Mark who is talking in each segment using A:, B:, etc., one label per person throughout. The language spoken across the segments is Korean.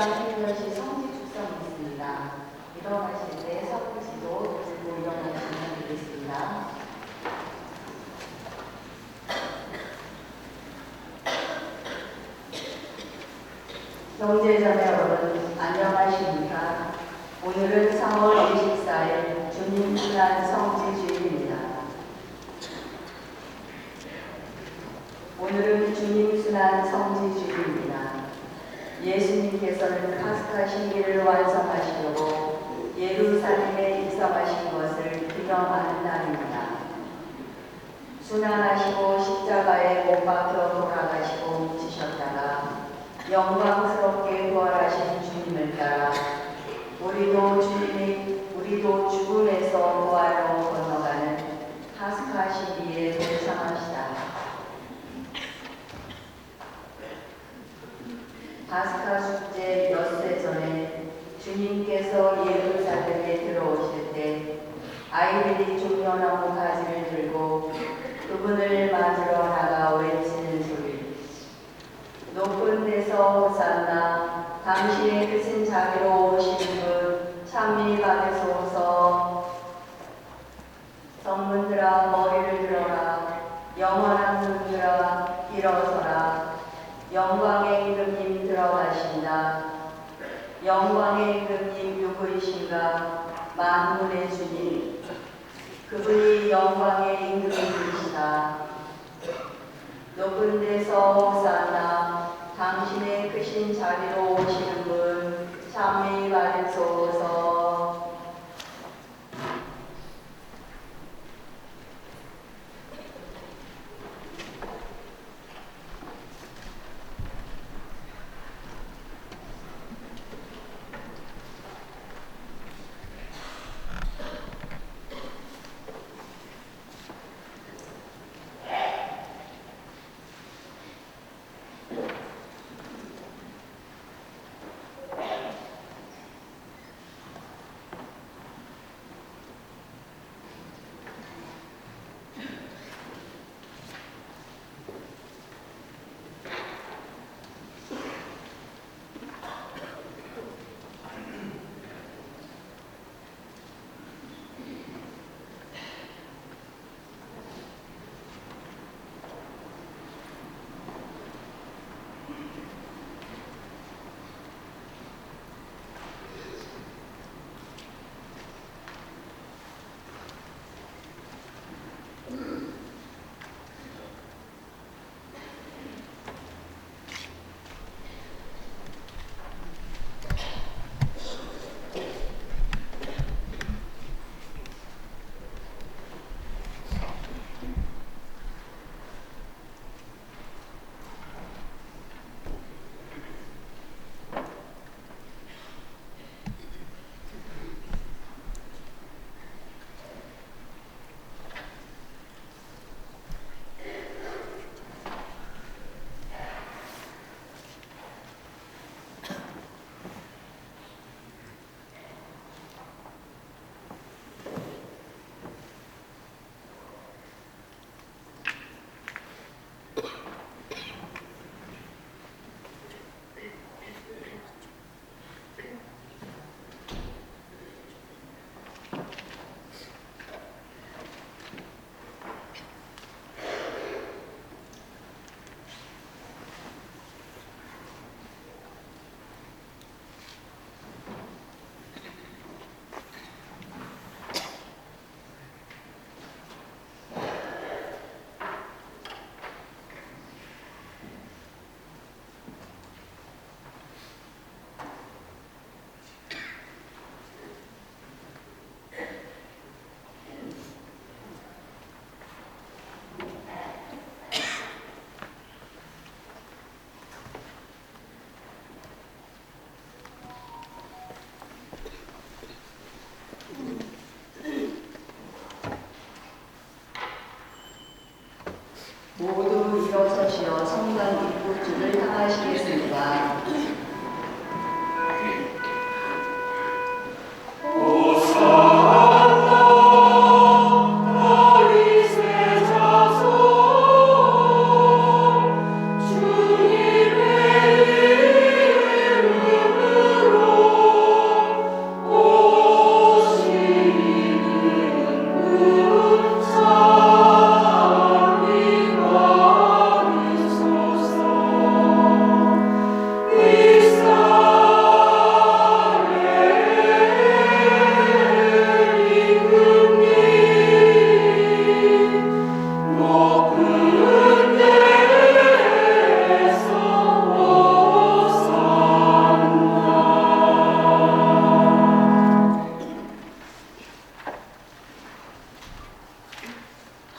A: 행렬시 성지 축성이 있습니다. 일어나실 때 서부지도 들고 일어나시면 되겠습니다. 형제자매 여러분, 안녕하십니까? 오늘은 3월 24일 주님 순환 성지주일입니다. 오늘은 주님 순환 성지주일입니다. 예수님께서는 파스카 신기를 완성하시려고 예루살렘에 입성하신 것을 기념하는 날입니다. 순환하시고 십자가에 못 박혀 돌아가시고 묻히셨다가 영광스럽게 부활하신 주님을 따라 우리도 죽음에서 부활로 건너가는 파스카 신기에 동참합시다. 파스카 축제 엿새 전에 주님께서 예루살렘에 들어오실 때 아이들이 종려나무 가지를 들고 그분을 맞으러 나가 외치는 소리, 높은 데서 호산나, 당신의 크신 자비로 오시는 분 찬미 받으소서. 성문들아 머리를 들어라, 영원한 문들아 일어서라. 영광의 임금님 들어가신다. 영광의 임금님 누구이신가? 만군의 주님, 그분이 영광의 임금님이시다. 높은 데서 호산나, 당신의 크신 자비로 오시는 분 찬미 받으소서.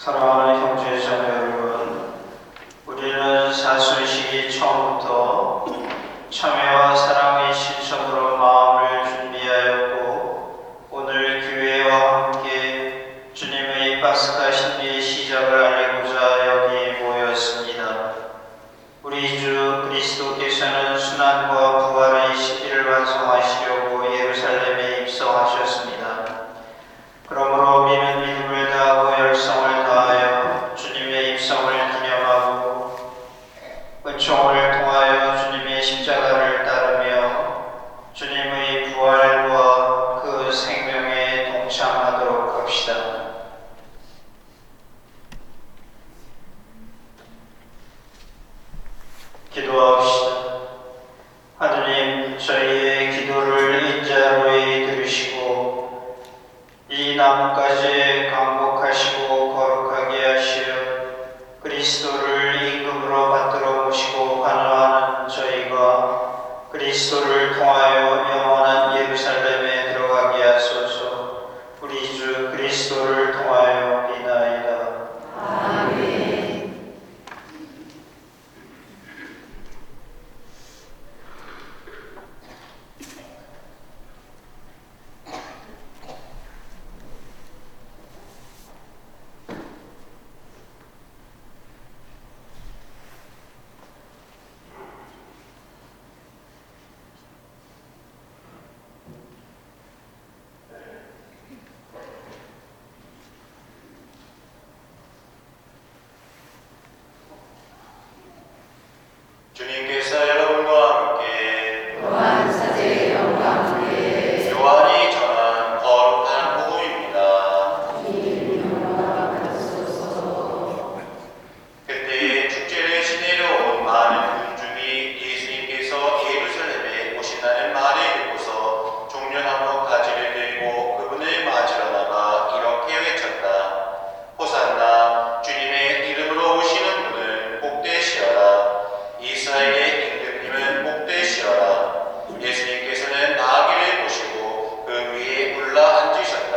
B: 사랑하는 형제자매 여러분, 우리는 사순식이 처음부터 참회와 사랑의 실천으로 마음을 준비하였고 오늘 교회와 함께 주님의 파스카 신비의 시작을 알리고자 여기 모였습니다. 우리 주 그리스도께서는 순환과 부활의 시기를 완성하시려고 예루살렘에 입성하셨습니다. 그러므로 믿는 믿음을 다하고 열성을 다하여 주님의 입성을 기념하고 은총을 통하여 주님의 십자가를 따르며 주님의 부활과 그 생명에 동참하도록 합시다. 기도합시다. 하느님, 저희의 기도를 인자로이 들으시고 이 나뭇가지에 강복하시고 거룩하게 하시어 그리스도를 임금으로 받들어 모시고 환호하는 저희가 그리스도를 통하여 영원한 예루살렘에 들어가게 하소서. 우리 주 그리스도를 통하여 비나이다. 아멘.
C: 주님께서 여러분과 함께
A: 또한 사제의 영과 함께
C: 요한이 전한 거룩한 복음입니다. 그때 축제를 지내러 온 많은 군중이 예수님께서 예루살렘에 오신다는 말을 듣고서 종려나무 가지를 들고 그분을 맞으러 나가 이렇게 외쳤다. 호산나, 주님의 이름으로 오시는 분을 복되시어라. 이스라엘의 임금님은 복되시어라. 예수님께서는 나귀를 보시고 그 위에 올라앉으셨다.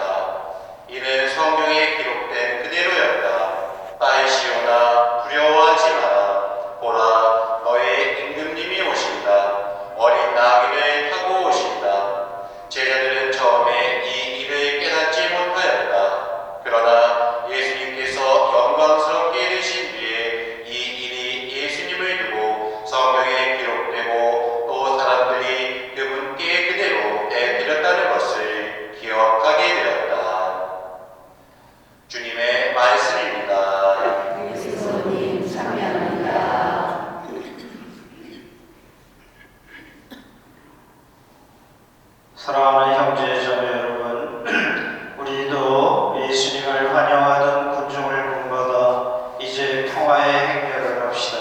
C: 이는 성경에 기록된 그대로였다. 딸시오나 두려워하지 마라. 보라, 너의 임금님이 오신다. 어린 나귀를 타고 오신다. 제자들은 처음에 이 일을 깨닫지 못하였다. 그러나 예수님께서 영광스럽게 되신 뒤에 이 일이 예수님을 두고 성경에 기록되고 또 사람들이 그분께 그대로 내드렸다는 것을 기억하게 되었다. 주님의 말씀입니다.
A: 그리스도님 참여합니다.
B: 사랑하는 형제자매 여러분, 우리도 예수님을 환영하던 군중을 본받아 이제 평화의 행렬을 합시다.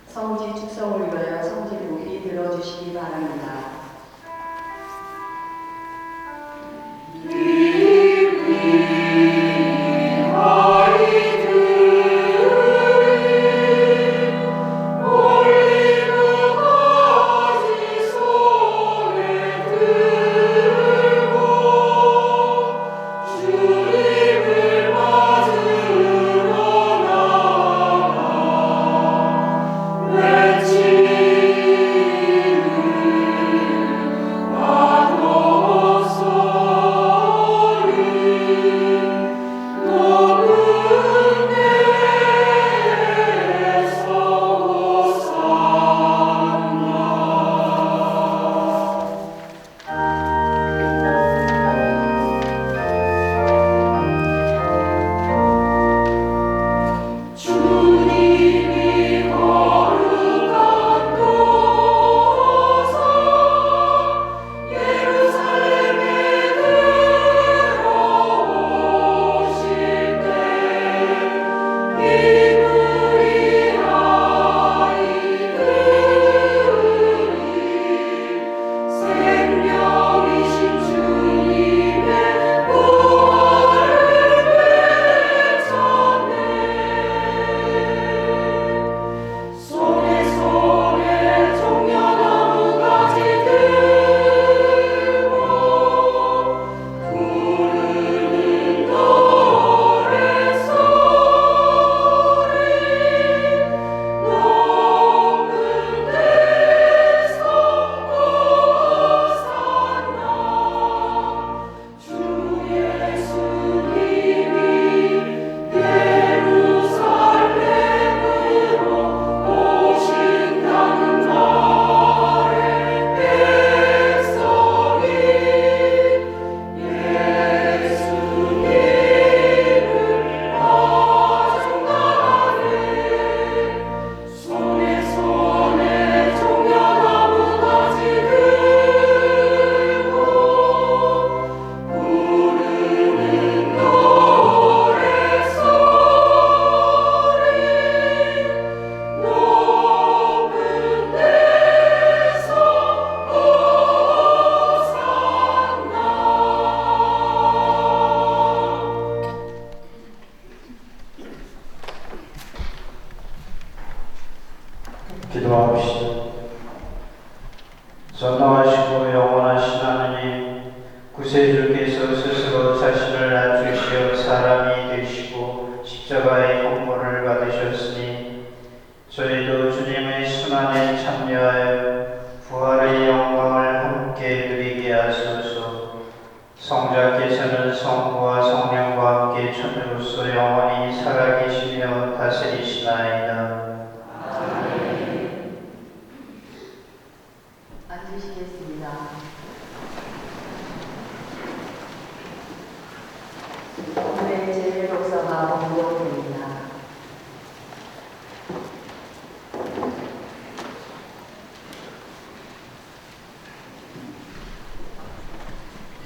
A: 성지 축성을 위하여 성지국이 들어주시기 바랍니다.
D: 올리브가지 손에 들고
B: 성자께서는 성부와 성령과 함께 천주로서 영원히 살아계시며 다스리시나이다.
A: 앉으시겠습니다. 오늘의 제일 독서가 봉독됩니다.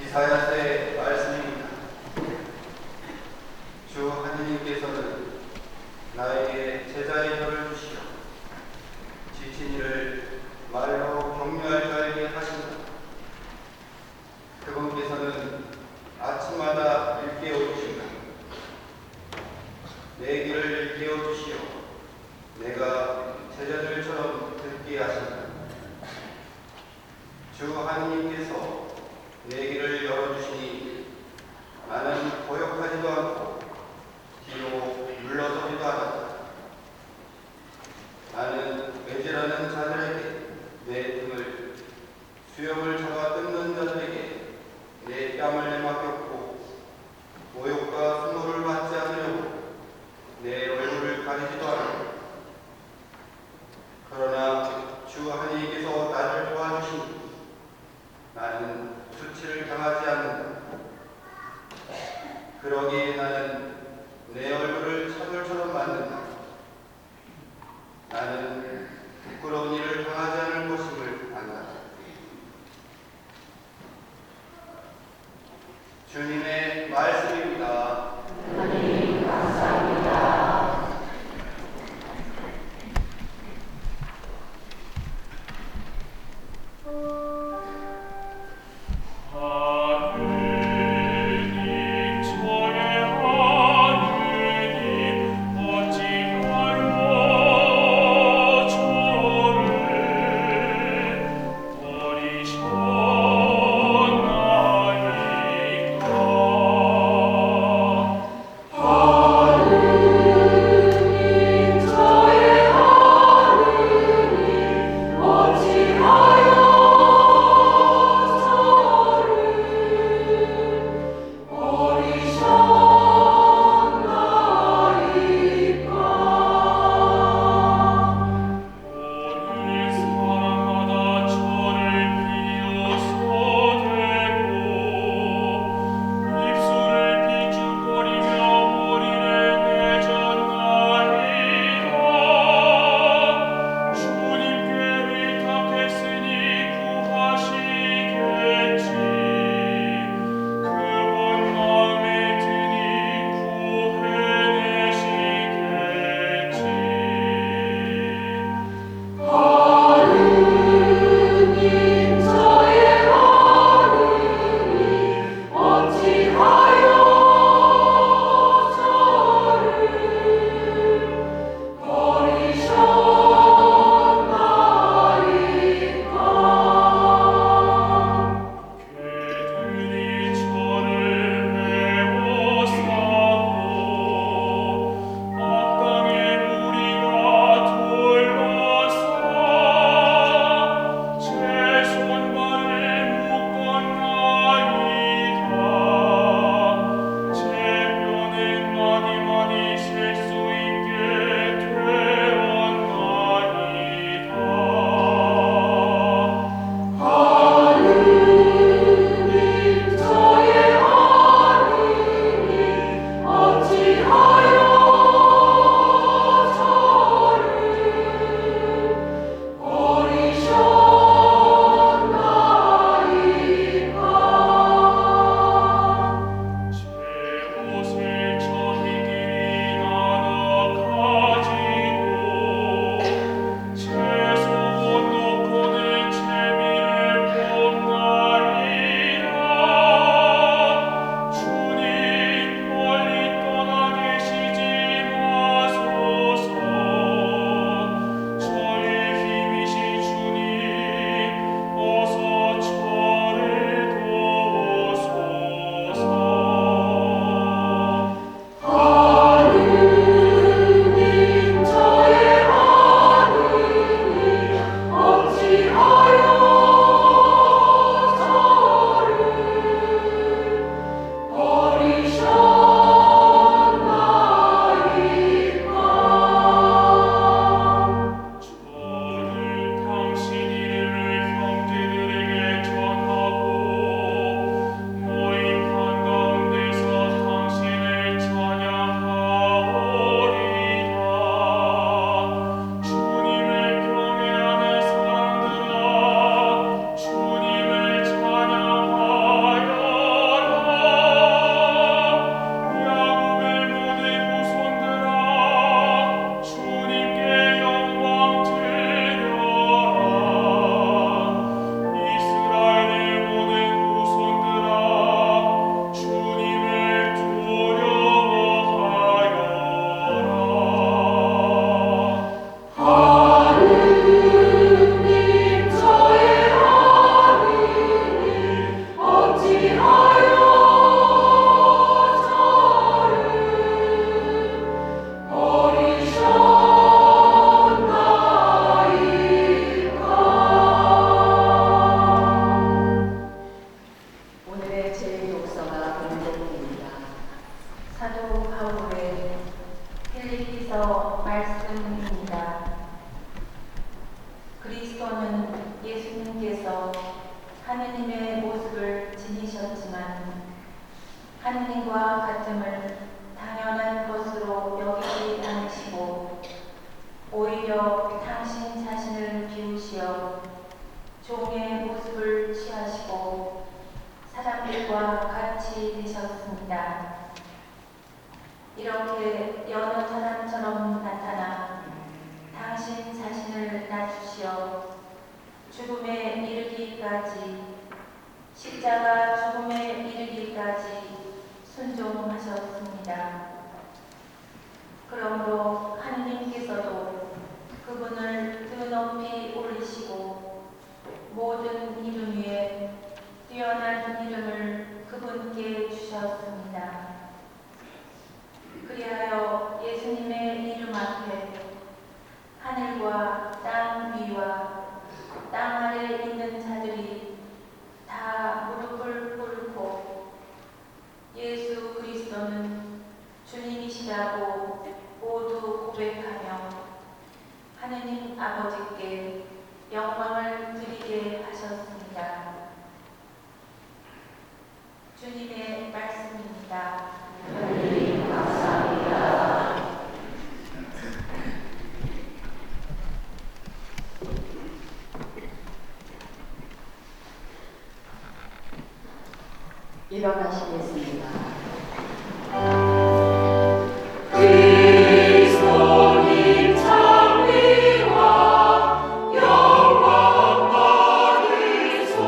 D: 이사야서의 말씀입니다. 주 하느님께서는 나에게 제자의 혀를 주시어 지친 이를 말로 격려할 자에게 하신다. 그분께서는 아침마다 일깨워 주신다. 내 귀를 일깨워 주시어 내가 제자들처럼 듣게 하신다. 주 하느님께서 내 길을 열어주시니 나는 거역하지도 않고 뒤로 물러서지도 않았다. 나는 외질하는 자들에게 내 등을, 수염을 잡아 뜯는 자들에게 내 뺨을 내맡겼고, 모욕과 수모를 받지 않으려고 내 얼굴을 가리지도 않았다. 그러나 주 하나님께서 나를 도와주시니 나는 수치를 당하지 않는다. 그러기에 나는 내 얼굴을 차돌처럼 만든다. 나는 부끄러운 일을 당하지 않을 것임을 안다. 주님의 말씀입니다.
A: 하나님 감사합니다.
E: 하느님 저의 하느님 어찌 말로 저를 버리셨나이까.
F: 지니셨지만 하느님과 같음을 당연한 것으로 여기지 않으시고 오히려 당신 자신을 비우시어 종의 모습을 취하시고 사람들과 같이 되셨습니다. 이렇게 여느 사람처럼 나타나 당신 자신을 낮추시어 죽음에 이르기까지 십자가 죽음에 이르기까지 순종하셨습니다. 그러므로 하느님께서도 그분을 드높이 올리시고 모든 이름 위에 뛰어난 이름을 그분께 주셨습니다. 그리하여 예수님의 이름 앞에 하늘과 땅 위와 땅 아래 있는 자들이 다 무릎을 꿇고 예수 그리스도는 주님이시라고 모두 고백하며 하느님 아버지께 영광을 드리게 하셨습니다. 주님의 말씀입니다.
A: 하나님 감사합니다. 일어나시겠습니다.
E: 그리스도님 장미와 영광 받으소서.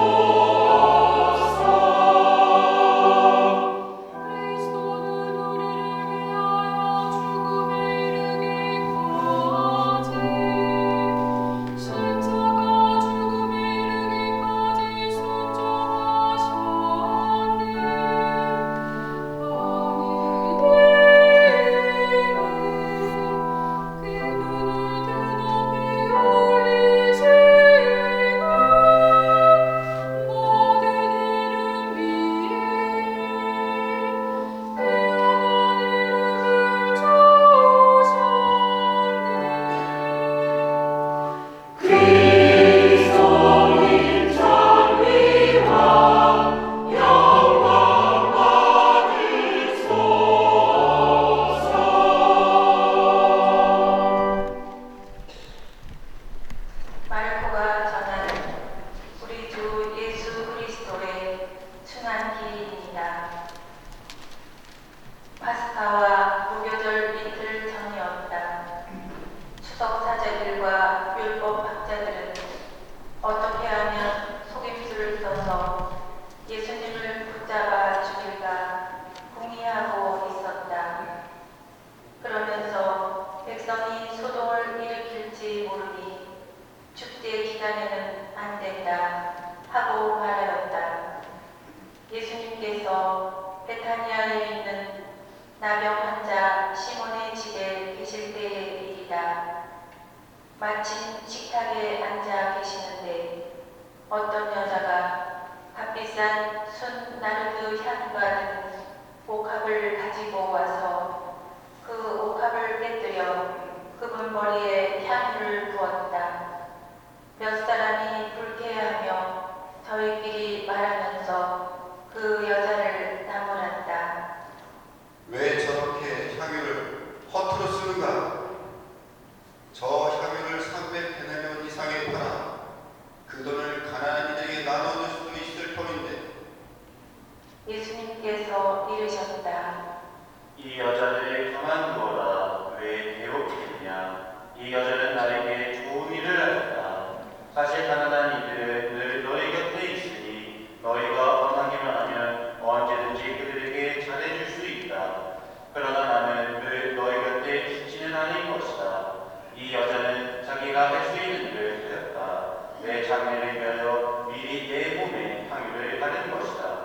E: 그리스도는 우리를 위하여 죽음에 이르기까지 십자가 죽음에 이르기까지 순종하셨네. 그리스도님 장미와 영광 받으소서.
F: 마르코가 전한 우리 주 예수 그리스도의 순환 기입니다. 파스카와 무교절 이틀 전이었다. 추석 사제들과 율법 학자들은 어떻게 하면 속임수를 써서 예수님을 붙잡아 죽일까 궁리하고 있었다. 그러면서 백성이 소동을 일으킬지 모르니 축제 기간에는 안 된다 하고 말하였다. 예수님께서 베타니아에 있는 나병 환자 시몬의 집에 계실 때의 일이다. 마침 식탁에 앉아 계시는데 어떤 여자가 값비싼 순 나르드 향과 같은 옥합을 가지고 와서 그 옥합을 깨뜨려 그분 머리에 향유를 부었다. 몇 사람이 불쾌하며 저희끼리 말하면서 그 여자를 나무랐다.
D: 왜 저렇게 향유를 허투루 쓰는가? 저 향유를 300데나리온 이상에 팔아 그 돈을 가난한이에게 나눠줄 수도 있을 터인데.
F: 예수님께서 이르셨다.
C: 이 여자를 가만두어라. 왜 괴롭히느냐? 이 여자는 나에게 좋은 일을 하였다. 사실 가난한 이들은 늘 너희 곁에 있으니 너희가 원하기만 하면 언제든지 그들에게 잘해줄 수 있다. 그러나 나는 늘 너희 곁에 있지는 않을 것이다. 이 여자는 자기가 할 수 있는 일을 하였다. 내 장례를 위하여 미리 내 몸에 향유를 바른 것이다.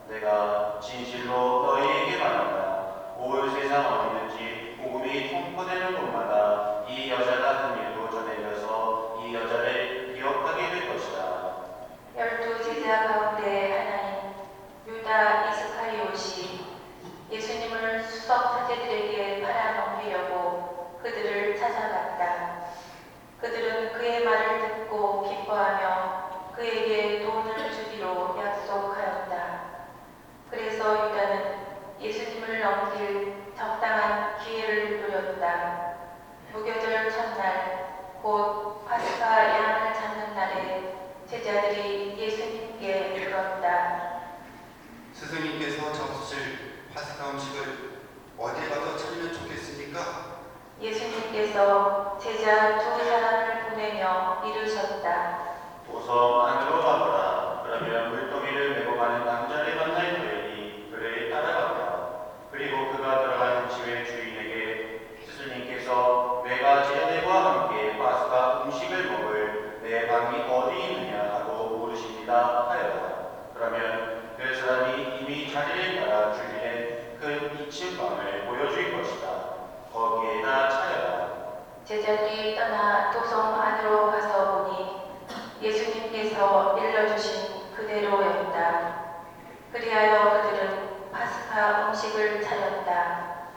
C: 내가 진실로 너희에게 말한다. 온 세상 어디든지 복음이 선포되는 곳마다 이 여자가 도성 안으로 가보라. 그러면 물동이를 메고 가는 남자를 만날 터이니 그를 따라가보라. 그리고 그가 들어간 집의 주인에게 스승님께서 내가 제자들과 함께 파스가 음식을 먹을 내 방이 어디 있느냐 하고 물으십니다 하여라. 그러면 그 사람이 이미 자리를 따라 준비된 큰 2층 방을 보여줄 것이다. 거기에다 차려라.
F: 제자들이 떠나 도성 안으로 가서 보니 예수님께서 일러주신 그대로였다. 그리하여 그들은 파스카 음식을 차렸다.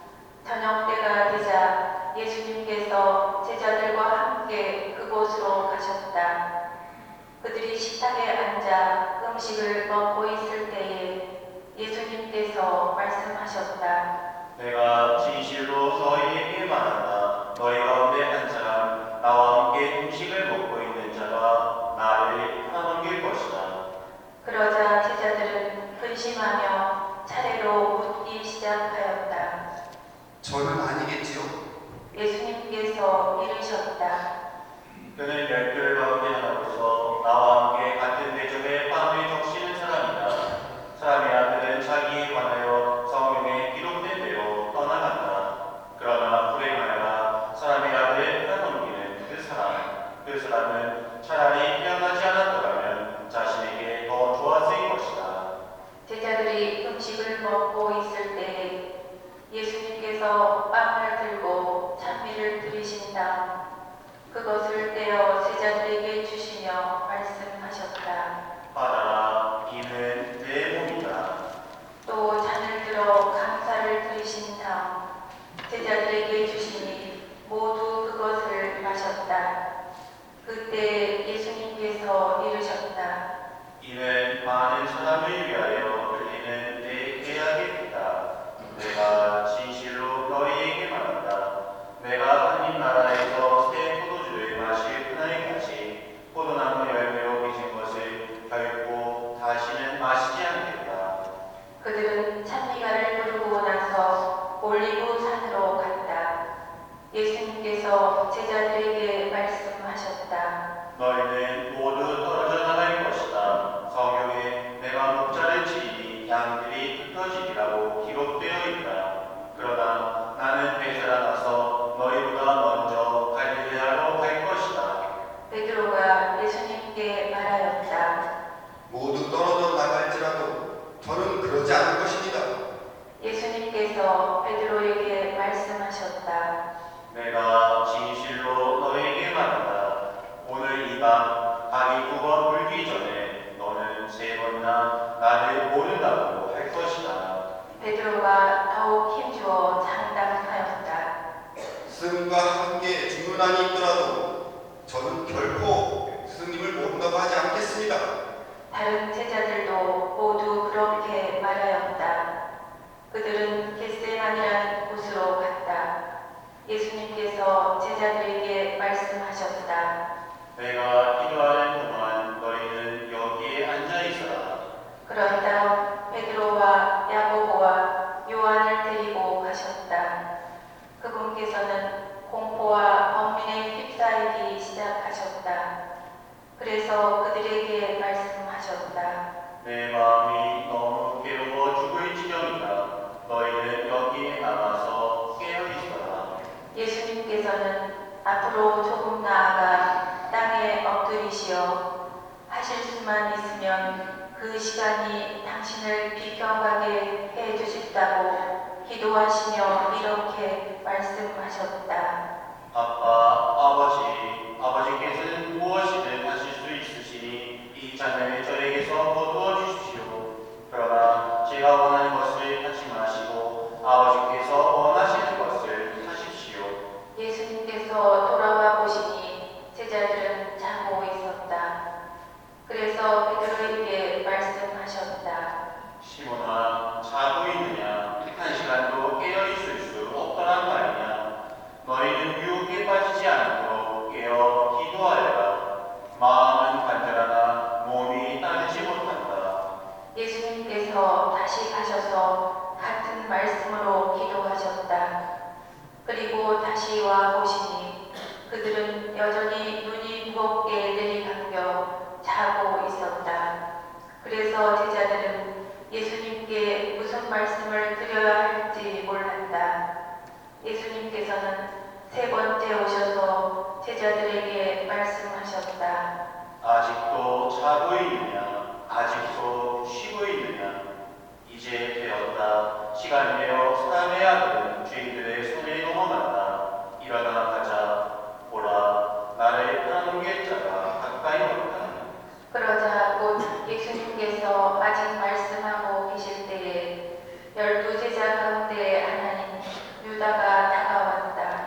F: 저녁 때가 되자 예수님께서 제자들과 함께 그곳으로 가셨다. 그들이 식탁에 앉아 음식을 먹고 있을 때에 예수님께서 말씀하셨다.
C: 내가 진실로 너희에게 말한다. 너희 가운데 한 사람 나와 함께 음식을 먹고 있는 자가 나를 떠넘길 것이다.
F: 그러자 제자들은 근심하며 차례로 묻기 시작하였다.
D: 저는 아니겠지요?
F: 예수님께서 이르셨다.
C: 그는 10들 가운데 하나로서 나와 함께 같은 대접에 빵을 적시는 사람이다. 사람의 아들은 자기에 관하여 성경에 기록된 대로 떠나간다. 그러나 불행하여라. 사람의 아들을 떠넘기는 그 사람은 차라리 태어나지 않았더라면 자신에게 더 좋았을 것이다.
F: 제자들이 음식을 먹고 있을 때 예수님께서 빵을 들고 찬미를 드리신 다음 그것을 떼어 제자들에게 주시며 말씀하셨다.
C: 받아라. 이는 내 몸이다.
F: 또 잔을 들어 감사를 드리신 다음 제자들에게 주시니 모두 그것을 마셨다. 그때 예수님께서 이르셨다.
C: 이는 많은 사람을 위하여 흘리는 내 계약의 피다. 내가 진실로 너희에게 말한다. 내가 하나님 나라에서 새 포도주를 마실 그날까지 포도나무 열매로 빚은 것을 결코 다시는 마시지 않겠다.
F: 그들은 찬미가를 부르고 나서 올리브 산으로 갔다. 예수님께서 제자들에게 말씀하셨다.
C: 너희는 모두 떨어져 나갈 것이다. 성경에 내가 목자를 치니 양들이 흩어지리라고 기록되어 있다. 그러나 나는 배설하나서 너희보다 먼저 갈릴레아로 갈 것이다.
F: 베드로가 예수님께 말하였다.
D: 모두 떨어져 나갈지라도 저는 그러지 않을 것입니다.
F: 예수님께서 베드로에게 말씀하셨다.
C: 내가 진실로 너희에게 말한다. 오늘 이 밤 닭이 9번 물기 전에 너는 3번이나 나를 모른다고 할 것이다.
F: 베드로가 더욱 힘주어 장담하였다.
D: 스승과 함께 죽는 한이 있더라도 저는 결코 스승님을 모른다고 하지 않겠습니다.
F: 다른 제자들도 모두 그렇게 말하였다. 그들은 겟세마니라는 곳으로 갔다. 예수님께서 제자들에게 말씀하셨다.
C: 내가 기도하는 동안 너희는 여기에 앉아 있어라.
F: 그런 다음 베드로와 야고보와 요한을 데리고 가셨다. 그분께서는 공포와 번민에 휩싸이기 시작하셨다. 그래서 그들에게 말씀하셨다.
C: 내 마음이 너무 괴로워 죽을 지경이다. 너희는 여기에 남아서 깨어 있어라.
F: 예수님께서는 앞으로 조금 나아가 땅에 엎드리시어 하실 수만 있으면 그 시간이 당신을 비켜가게 해주십다고 기도하시며 이렇게 말씀하셨다.
C: 아버지께서는 무엇이든 하실 수 있으시니 이 잔을 저에게서 거두어 주십시오. 그러나 제가 원하는 것을 하지 마시고 아버지께서 원하시는 것을 하십시오.
F: 예수님께서 돌아와 보시니 제자들은 자고 있었다. 그래서 베드로에게 말씀하셨다.
C: 시몬아, 자고 있느냐? 1시간도 깨어 있을 수 없더란 말이냐? 너희는 유혹에 빠지지 않도록 깨어 기도하여라. 마음은 간절하나 몸이 따르지 못한다.
F: 예수님께서 다시 가셔서 같은 말씀으로 기도하셨다. 그리고 다시 와 보시니 그들은 여전히 눈이 무겁게 내리감겨 자고 그래서 제자들은 예수님께 무슨 말씀을 드려야 할지 몰랐다. 예수님께서는 세 번째 오셔서 제자들에게 말씀하셨다.
C: 아직도 자고 있느냐? 아직도 쉬고 있느냐? 이제 되었다. 시간이 되어 사람의 아들은 죄인들의 손에 넘어간다. 일어나 가자. 보라, 나를 파는 자가 가까이 왔다.
F: 그러자 곧 예수님께서 아직 말씀하고 계실 때에 12제자 가운데 하나인 유다가 다가왔다.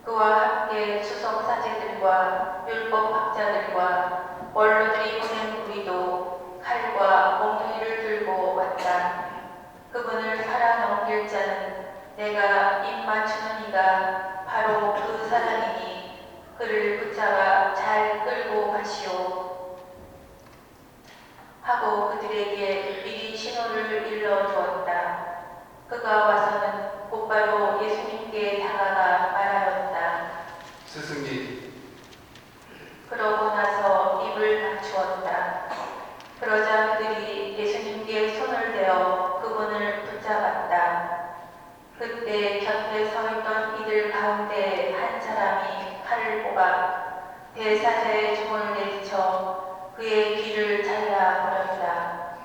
F: 그와 함께 수석사제들과 율법학자들과 원로들이 보낸 무리도 칼과 몽둥이를 들고 왔다. 그분을 팔아넘길 자는 내가 입 맞추는 이가 바로 그 사람이니 그를 붙잡아 잘 끌고 가시오. 하고 그들에게 미리 신호를 일러주었다. 그가 와서는 곧바로 예수님께 다가가 말하였다.
D: 스승님,
F: 그러고 나서 입을 맞추었다. 그러자 그들이 예수님께 손을 대어 그분을 붙잡았다. 그때 곁에 서 있던 이들 가운데 한 사람이 칼을 뽑아 대사자의 종을 내리쳐 그의 귀를 잘라버렸다.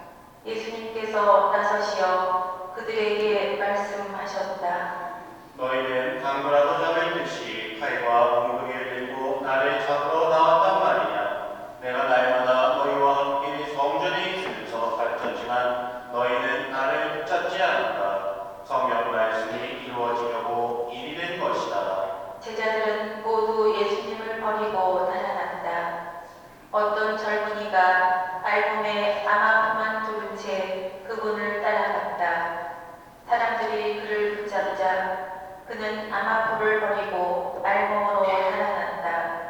F: 예수님께서 나서시어 그들에게 말씀하셨다.
C: 너희는 방구라도 잡을 듯이 칼과 몽둥이를 들고 나를 찾으러 나왔단 말이냐? 내가 날마다 너희와 함께 성전에 있으면서 가르쳤지만 너희는 나를 붙잡지 않았다. 성경 말씀이 이루어지려고 일이 된 것이다.
F: 제자들은 모두 예수님을 버리고 달아났다. 어떤 젊은이가 알몸에 암아포만 두른 채 그분을 따라갔다. 사람들이 그를 붙잡자 그는 암아포를 버리고 알몸으로 달아났다.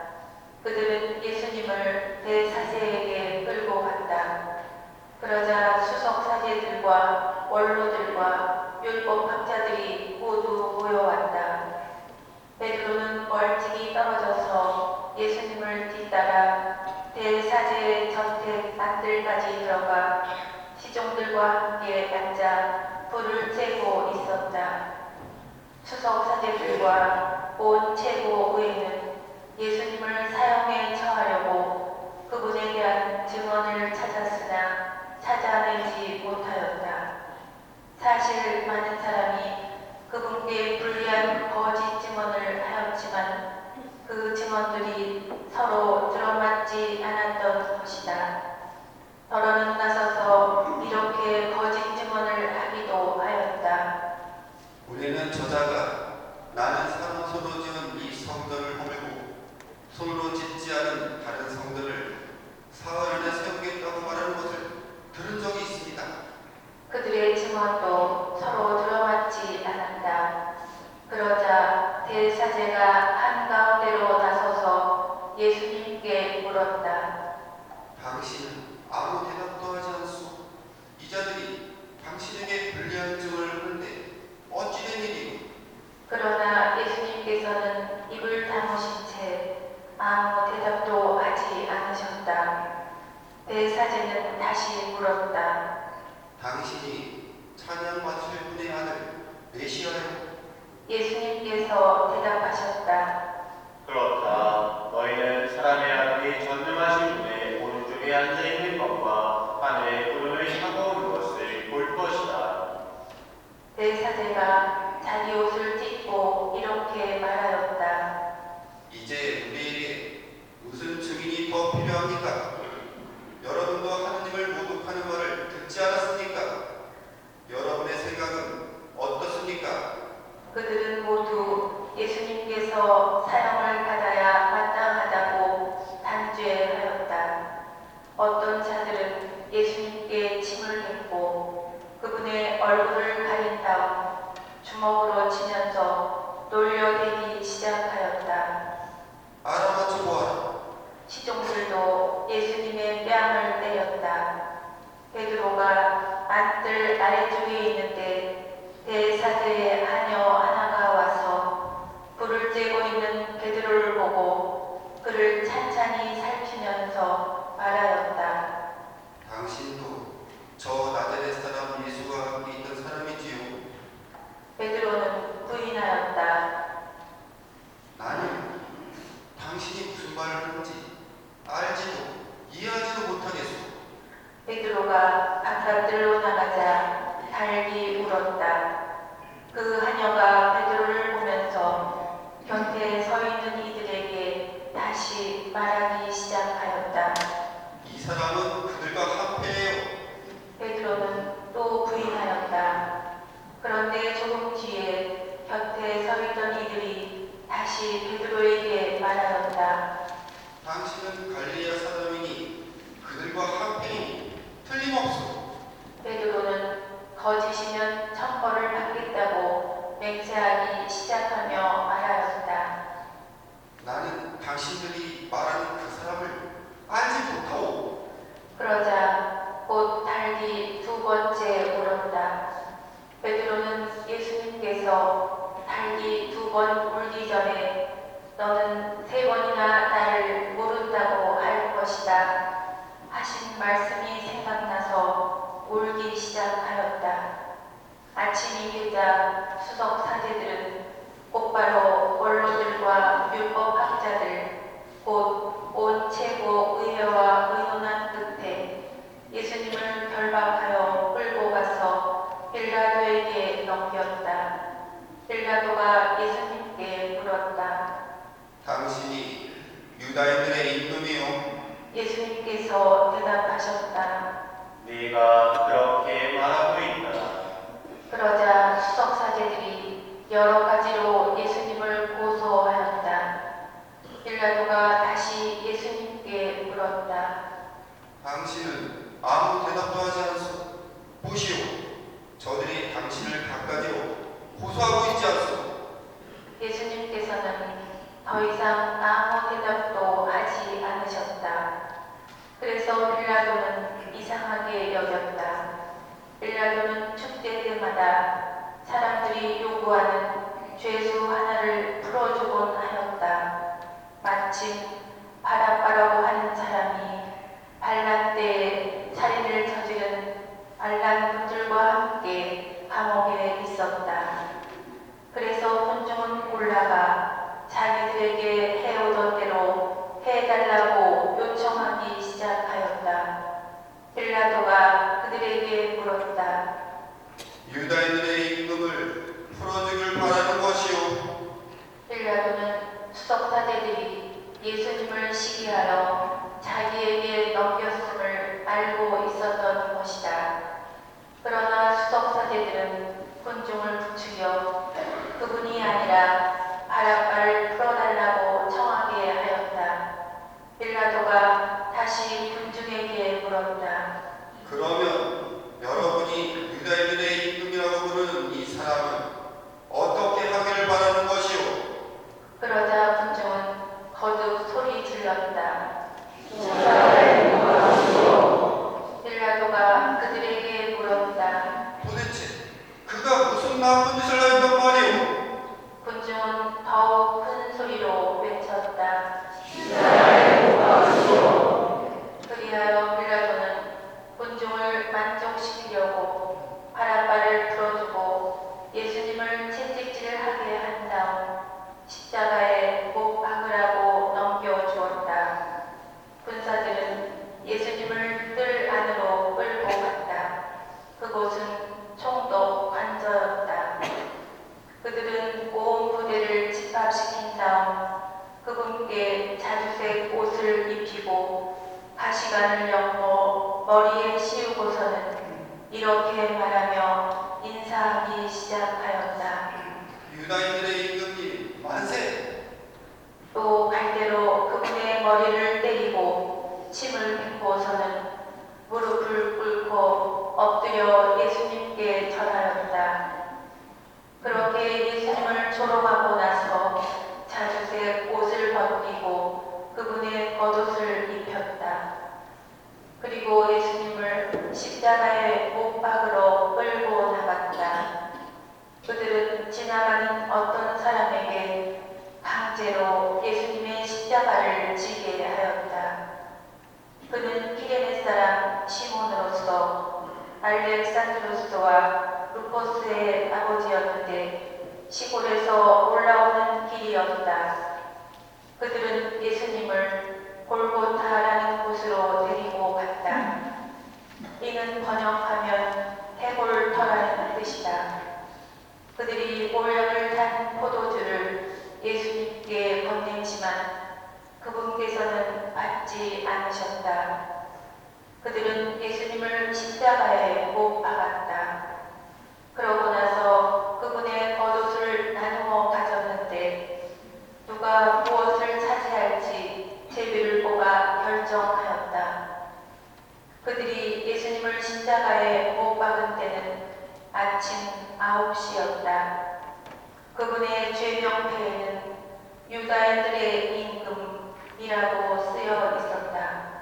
F: 그들은 예수님을 대사제에게 끌고 갔다. 그러자 수석사제들과 원로들과 율법학자들이 모두 모여왔다. 베드로는 멀찍이 떨어져서 예수님을 뒤따라 대사제의 저택 안들까지 들어가 시종들과 함께 앉아 불을 쬐고 있었다. 수석사제들과 온 최고 의회는 예수님을 사형에 처하려고 그분에 대한 증언을 찾았으나 찾아내지 못하였다. 사실 많은 사람이 그분께 불리한 거짓 증언을 하였지만 그 증언들이 서로 들어맞지 않았던 것이다. 더러는 나서서 이렇게 거짓 증언을 하기도 하였다.
D: 우리는 저자가 나는 손으로 지은 이 성전을 허물고 손으로 짓지 않은 다른 성전을 사흘 안에 세우겠다고 말하는 것을 들은 적이 있습니다.
F: 그들의 증언도 서로 들어맞지 않았다. 그러자 대사제가 한가운데로 나서서 예수님께 물었다.
D: 당신은 아무 대답도 하지 않소. 이 자들이 당신에게 불리한 증언을 하는데 어찌된 일이오?
F: 그러나 예수님께서는 입을 다무신 채 아무 대답도 하지 않으셨다. 대사제는 다시 물었다.
D: 당신이 찬양 맞출 분의 아들 메시아요?
F: 예수님께서 대답하셨다.
C: 그렇다. 너희는 사람의 아들이 전능하신 분의 오른쪽에 앉아있는 것과 하늘의 구름을 타고 오는 것을 볼 것이다.
F: 대사제가 자기 옷을 찢고 이렇게 말하였다.
D: 이제 우리에게 무슨 증인이 더 필요합니까? 여러분도 하느님을 모독하는 말을 듣지 않았습니까? 여러분의 생각은 어떻습니까?
F: 그들은 모두 예수님께서 사형을 받아야 마땅하다고 단죄하였다. 어떤 자들은 예수님께 침을 뱉고 그분의 얼굴을 가린 다음 주먹으로 치면서 놀려대기 시작하였다.
D: 알아맞혀 보아라.
F: 시종들도 예수님의 뺨을 때렸다. 베드로가 안뜰 아래쪽에 있는데 대사제의 하녀 하나가 와서 불을 쬐고 있는 베드로를 보고 그를 찬찬히 살피면서 말하였다.
D: 당신도 저 나자렛 사람 예수와 함께 있던 사람이지요.
F: 베드로는 부인하였다.
D: 나는 당신이 무슨 말을 하는지 알지도 이해하지도 못하겠소.
F: 베드로가 바깥들로 나가자 달기 울었다. 그 하녀가 베드로를 보면서 곁에 서 있는 이들에게 다시 말하기 시작하였다.
D: 이 사람은 그들과 한패예요.
F: 베드로는 또 부인하였다. 그런데 조금 뒤에 곁에 서 있던 이들이 다시 베드로에게 말하였다.
D: 당신은 갈릴리아 사람이니 그들과 한패이니 틀림없소.
F: 베드로는 거짓이면 천벌을 받겠다고 맹세하기 시작하며 말하였다.
D: 나는 당신들이 말하는 그 사람을 알지 못하오.
F: 그러자 곧 달기 두 번째 울었다. 베드로는 예수님께서 달기 두 번 울기 전에 너는 세 번이나 나를 모른다고 할 것이다 하신 말씀이 생각나서 울기 시작하였다. 아침이 되자 수석 사제들은 곧바로 원로들과 율법학자들 곧 온 최고 의회와 의논한 끝에 예수님을 결박하여 끌고 가서 빌라도에게 넘겼다. 빌라도가 예수님께 물었다.
D: 당신이 유다인들의 임금이요.
F: 예수님께서 대답하셨다.
C: 네가 그렇게 말하고 있다.
F: 그러자 수석사제들이 여러 가지로 예수님을 고소하였다. 빌라도가 다시 예수님께 물었다.
D: 당신은 아무 대답도 하지 않소. 보시오. 저들이 당신을 갖가지로 고소하고 있지 않소.
F: 예수님께서는 더 이상 아무 대답도 하지 않으셨다. 그래서 빌라도는 이상하게 여겼다. 빌라도는 축제 때마다 사람들이 요구하는 죄수 하나를 풀어주곤 하였다. 마침 바라바라고 하는 사람이 반란 때에 살인을 저지른 반란 분들과 함께 감옥에 있었다. 그래서 군중은 올라가 자기들에게 해오던 대로 해달라고 요청하기 시작하였다. 빌라도가 그들에게 물었다.
D: 유다인들의 임금을 풀어주길 바라는 것이오.
F: 빌라도는 수석사제들이 예수님을 시기하여 자기에게 넘겼음을 알고 있었던 것이다. 그러나 수석사제들은 군중을 부추겨 그분이 아니라 바라바를 풀어달라고 청하게 하였다. 빌라도가 다시 군중에게 물었다.
D: 그러면 여러분이 유다인들의 임금이라고 부르는 이 사람은 어떻게 하기를 바라는 것이오?
F: 그러자 군중은 거듭 소리 질렀다. 빌라도가 그들에게 물었다.
D: 도대체 그가 무슨 나쁜 짓을 했단 말이오?
F: 군중은 더욱 큰 소리로 외쳤다. 그리하여 빌라도는 군중을 만족시키려고 바라바를 풀어주고 예수님을 채찍질하게 한 다음 십자가에 못 박으라고 넘겨주었다. 군사들은 예수님을 뜰 안으로 끌고 갔다. 그곳은 총독 관저였다. 그들은 온 부대를 집합시킨 다음 그분께 자주색 옷을 입히고 가시관을 엮어 머리에 씌우고서는 이렇게 말하며 인사하기 시작하였다.
D: 유다인들의 임금님 만세!
F: 또 갈대로 그분의 머리를 때리고 침을 뱉고서는 무릎을 꿇고 엎드려 예수님께 절하였다. 그렇게 예수님을 조롱하고 나서 자주색 옷을 벗기고 그분의 겉옷을 입혔다. 그리고 예수님을 십자가에 못 박으러 끌고 나갔다. 그들은 지나가는 어떤 사람에게 강제로 예수님의 십자가를 지게 하였다. 그는 키레네 사람 시몬으로서 알렉산드로스와 루포스의 아버지였는데 시골에서 올라오는 길이었다. 그들은 예수님을 골고타라는 곳으로 데리고 갔다. 이는 번역하면 해골터라는 뜻이다. 그들이 올량을 탄 포도주를 예수님께 건네지만 그분께서는 받지 않으셨다. 그들은 예수님을 십자가에 못 박았다. 그러고 나서 그분의 겉옷을 나누어 가졌는데 누가 무엇을 차지할지 제비를 뽑아 결정하였다. 그들이 예수님을 십자가에 못 박은 때는 아침 9시였다. 그분의 죄명패에는 유다인들의 임금이라고 쓰여 있었다.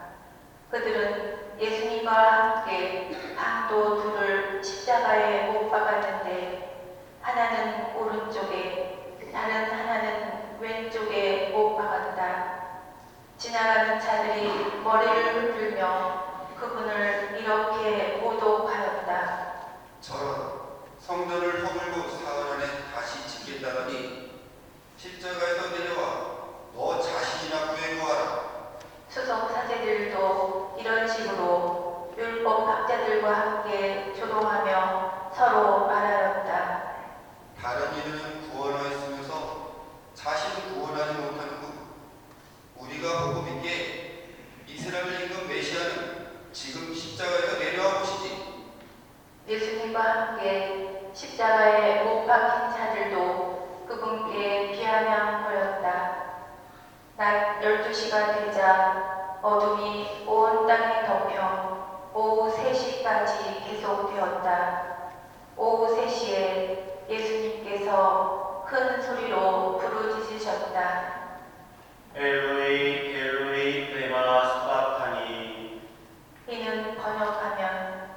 F: 그들은 예수님과 함께 강도 둘을 십자가에 못 박았는데 하나는 오른쪽에 다른 하나는 왼쪽에 못 박았다. 지나가는 자들이 머리를 흔들며 그분을 이렇게 모독하였다.
D: 저런 성전을 허물고 사흘 안에 다시 짓겠다더니 십자가에서 내려와 너 자신이나 구해보아라.
F: 수석 사제들도 이런 식으로 율법 학자들과 함께 조롱하며 서로 말하였다.
D: 다른 이들은 구원하였으면서 자신은 구원하지 못하는구. 우리가 보고 믿기에 이스라엘 임금 메시아는 지금 십자가에서 내려와 보시지.
F: 예수님과 함께 십자가에 못 박힌 자들도 그분께 비아냥 거렸다. 낮 12시가 되자 어둠이 온 땅에 덮여 오후 3시까지 계속되었다. 오후 3시에 예수님께서 큰 소리로 부르짖으셨다.
C: 엘로이 엘로이 레마 스박타니.
F: 이는 번역하면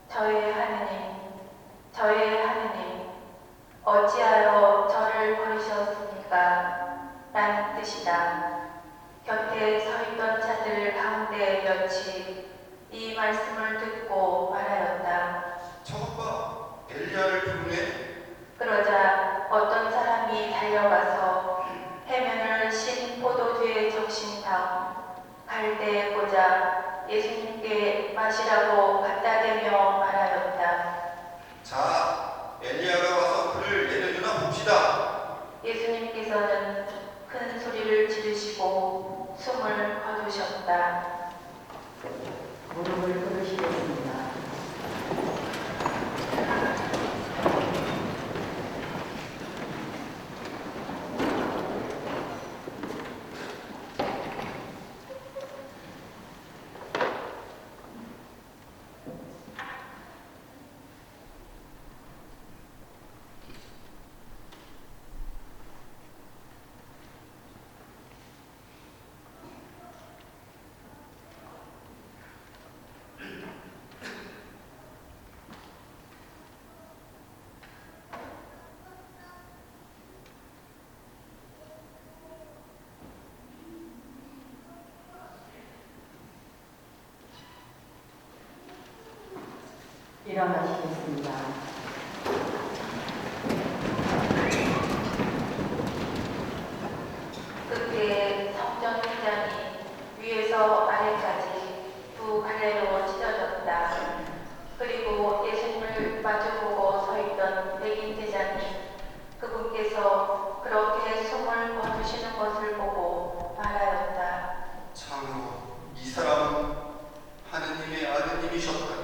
F: 저의 하느님, 어찌하여 저를 버리셨습니까? 라는 뜻이다. 곁에 서 있던 자들 가운데 몇이 이 말씀을 듣고 말하였다.
D: 저것 봐, 엘리야를 부르네.
F: 그러자 어떤 사람이 달려가서 해면을 신 포도주에 적신 다음 갈대에 꽂아 예수님께 마시라고 갖다 대며 말하였다.
D: 자, 엘리야가 와서 그를 내려주나 봅시다.
F: 예수님께서는 큰 소리를 지르시고 숨을 거두셨다.
A: 무릎을 꿇으시겠습니다. 일어나시겠습니다.
F: 그때 성전 휘장이 위에서 아래까지 두 갈래로 찢어졌다. 그리고 예수님을 마주보고 서 있던 백인 대장이 그분께서 그렇게 숨을 거두시는 것을 보고 말하였다.
D: 참으로 이 사람은 하느님의 아드님이셨다.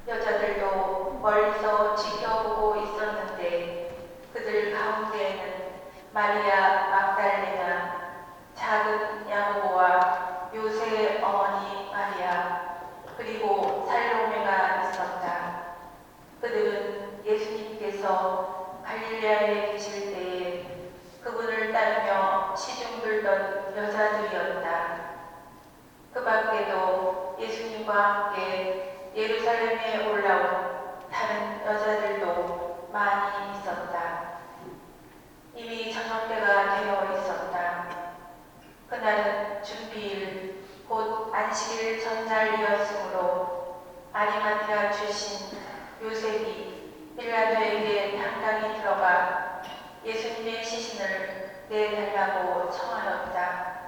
F: 여자들도 멀리서 지켜보고 있었는데 그들 가운데에는 마리아 막달레나, 작은 야고보와 요새의 어머니 마리아, 그리고 살로메가 있었다. 그들은 예수님께서 갈릴레아에 계실 때에 그분을 따르며 시중 들던 여자들이었다. 그 밖에도 예수님과 함께 예루살렘에 올라온 다른 여자들도 많이 있었다. 이미 저녁때가 되어 있었다. 그날은 준비일 곧 안식일 전날이었으므로 아리마티아 출신 요셉이 빌라도에게 당당히 들어가 예수님의 시신을 내달라고 청하였다.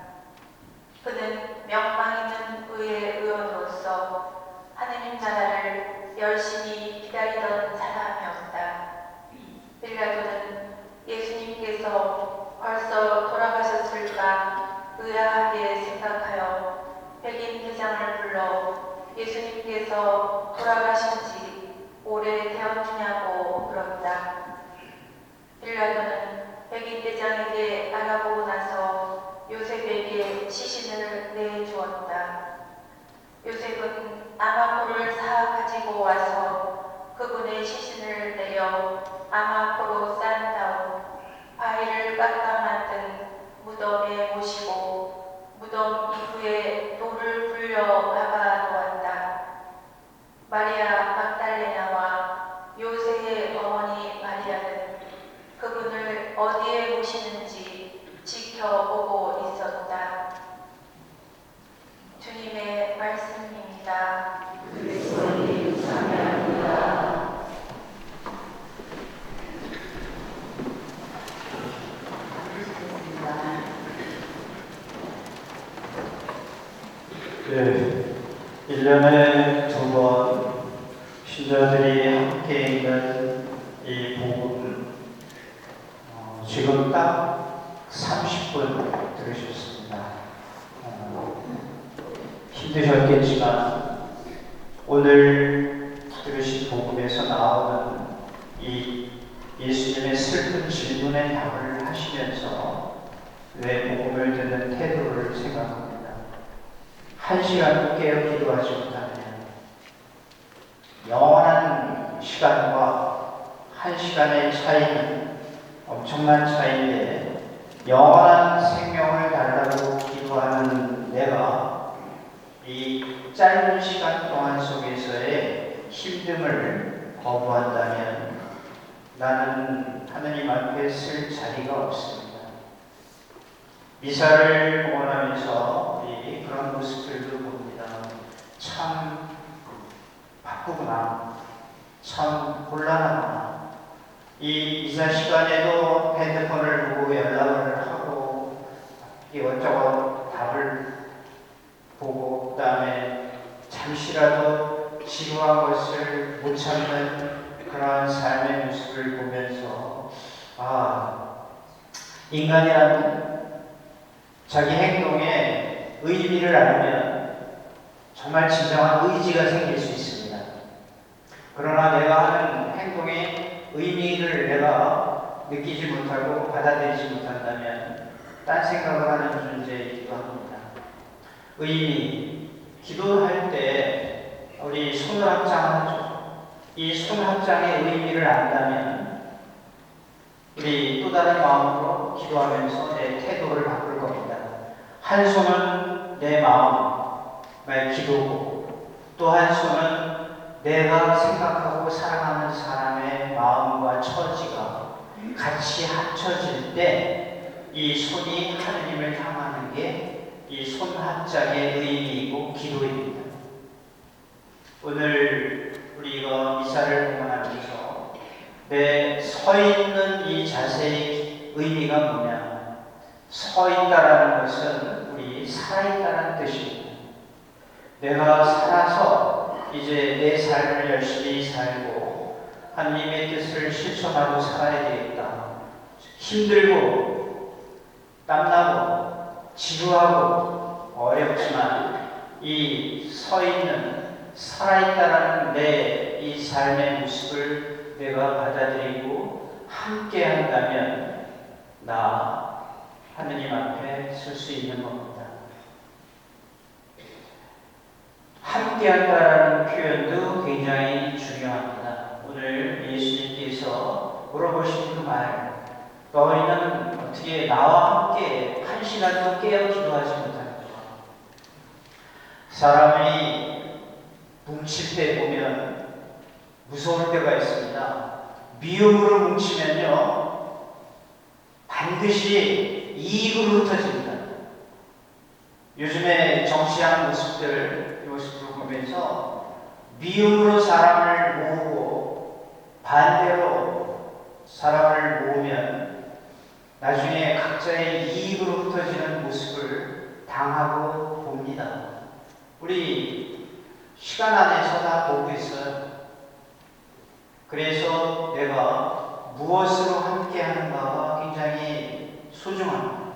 F: 그는 명망 있는 의의 의원으로서 하느님 나라를 열심히 기다리던 사람이었다. 빌라도는 예수님께서 벌써 돌아가셨을까 의아하게 생각하여 백인 대장을 불러 예수님께서 돌아가신 지 오래되었느냐고 물었다. 빌라도는 백인 대장에게 알아보고 나서 요셉에게 시신을 내주었다. 요셉은 아마포를 사 가지고 와서 그분의 시신을 내려 아마포로 싼 다음 바위를 깎아 만든 무덤에 모시고 무덤 이후에 돌을 굴려 박아 놓았다. 마리아 막달레나와 요새의 어머니 마리아는 그분을 어디에 모시는지 지켜보고 있었다. 주님의 말씀입니다.
A: 그리스도님 감사합니다.
B: 네, 1년에 2번 신자들이 함께 있는 이 복음, 지금 딱 30분 들으셨습니다. 힘드셨겠지만 오늘 들으신 복음에서 나오는 이 예수님의 슬픈 질문에 답을 하시면서 내 복음을 듣는 태도를 생각합니다. 한 시간도 깨어 기도하지 못하면 영원한 시간과 한 시간의 차이는 엄청난 차이인데 영원한 생명을 달라고 기도하는 내가 이 짧은 시간 동안 속에서의 힘듦을 거부한다면 나는 하느님 앞에 쓸 자리가 없습니다. 미사를 봉헌하면서 그런 모습들도 봅니다. 참 바쁘구나. 참 곤란하구나. 이 미사 시간에도 핸드폰을 보고 연락을 하고 이것저것 답을 보고 그다음에 잠시라도 지루한 것을 못 참는 그러한 삶의 모습을 보면서 인간이라는 자기 행동에 의미를 알면 정말 진정한 의지가 생길 수 있습니다. 그러나 내가 하는 행동의 의미를 내가 느끼지 못하고 받아들이지 못한다면 딴 생각을 하는 존재이기도 합니다. 의미, 기도할 때 우리 손을 합장하죠. 이 손 합장의 의미를 안다면 우리 또 다른 마음으로 기도하면서 내 태도를 바꿀 겁니다. 한 손은 내 마음의 기도고 또 한 손은 내가 생각하고 사랑하는 사람의 마음과 처지가 같이 합쳐질 때 이 손이 하느님을 향하는 게 이 손 합장의 의미이고 기도입니다. 오늘 우리가 미사를 봉헌하면서 내 서 있는 이 자세의 의미가 뭐냐? 서 있다라는 것은 우리 살아있다는 뜻입니다. 내가 살아서 이제 내 삶을 열심히 살고 하나님의 뜻을 실천하고 살아야 되겠다. 힘들고 땀나고 지루하고 어렵지만 이 서 있는 살아있다라는 내 이 삶의 모습을 내가 받아들이고 함께 한다면 나 하느님 앞에 설 수 있는 겁니다. 함께 한다라는 표현도 굉장히 중요합니다. 오늘 예수님께서 물어보신 그 말, 너희는 어떻게 나와 함께 한 시간도 깨어 기도하지 못하는가? 사람이 뭉칠 때 보면 무서울 때가 있습니다. 미움으로 뭉치면요 반드시 이익으로 흩어집니다. 요즘에 정치하는 모습들, 이 모습을 보면서 미움으로 사람을 모으고 반대로 사람을 모으면 나중에 각자의 이익으로 흩어지는 모습을 당하고 봅니다. 우리 시간 안에서 다 보고 있어요. 그래서 내가 무엇으로 함께 하는가가 굉장히 소중합니다.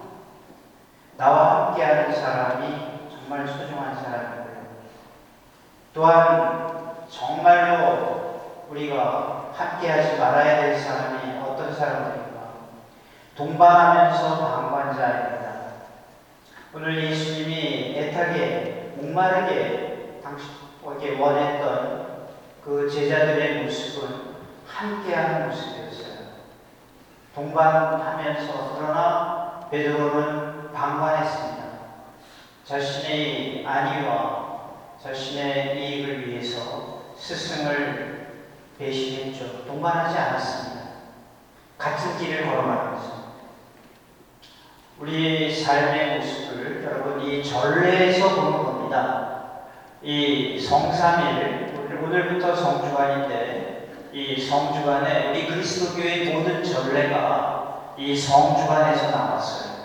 B: 나와 함께하는 사람이 정말 소중한 사람이고요. 또한 정말로 우리가 함께하지 말아야 될 사람이 어떤 사람들인가? 동반하면서 방관자입니다. 오늘 예수님이 애타게 목마르게 당신에게 원했던 그 제자들의 모습은 함께하는 모습이었어요. 동반하면서, 그러나 베드로는 방관했습니다. 자신의 안위와 자신의 이익을 위해서 스승을 배신했죠. 동반하지 않았습니다. 같은 길을 걸어가면서 우리 삶의 모습을 여러분 이 전례에서 보는 겁니다. 이 성삼일, 오늘부터 성주간인데 이 성주간에 우리 그리스도교의 모든 전례가 이 성주간에서 나왔어요.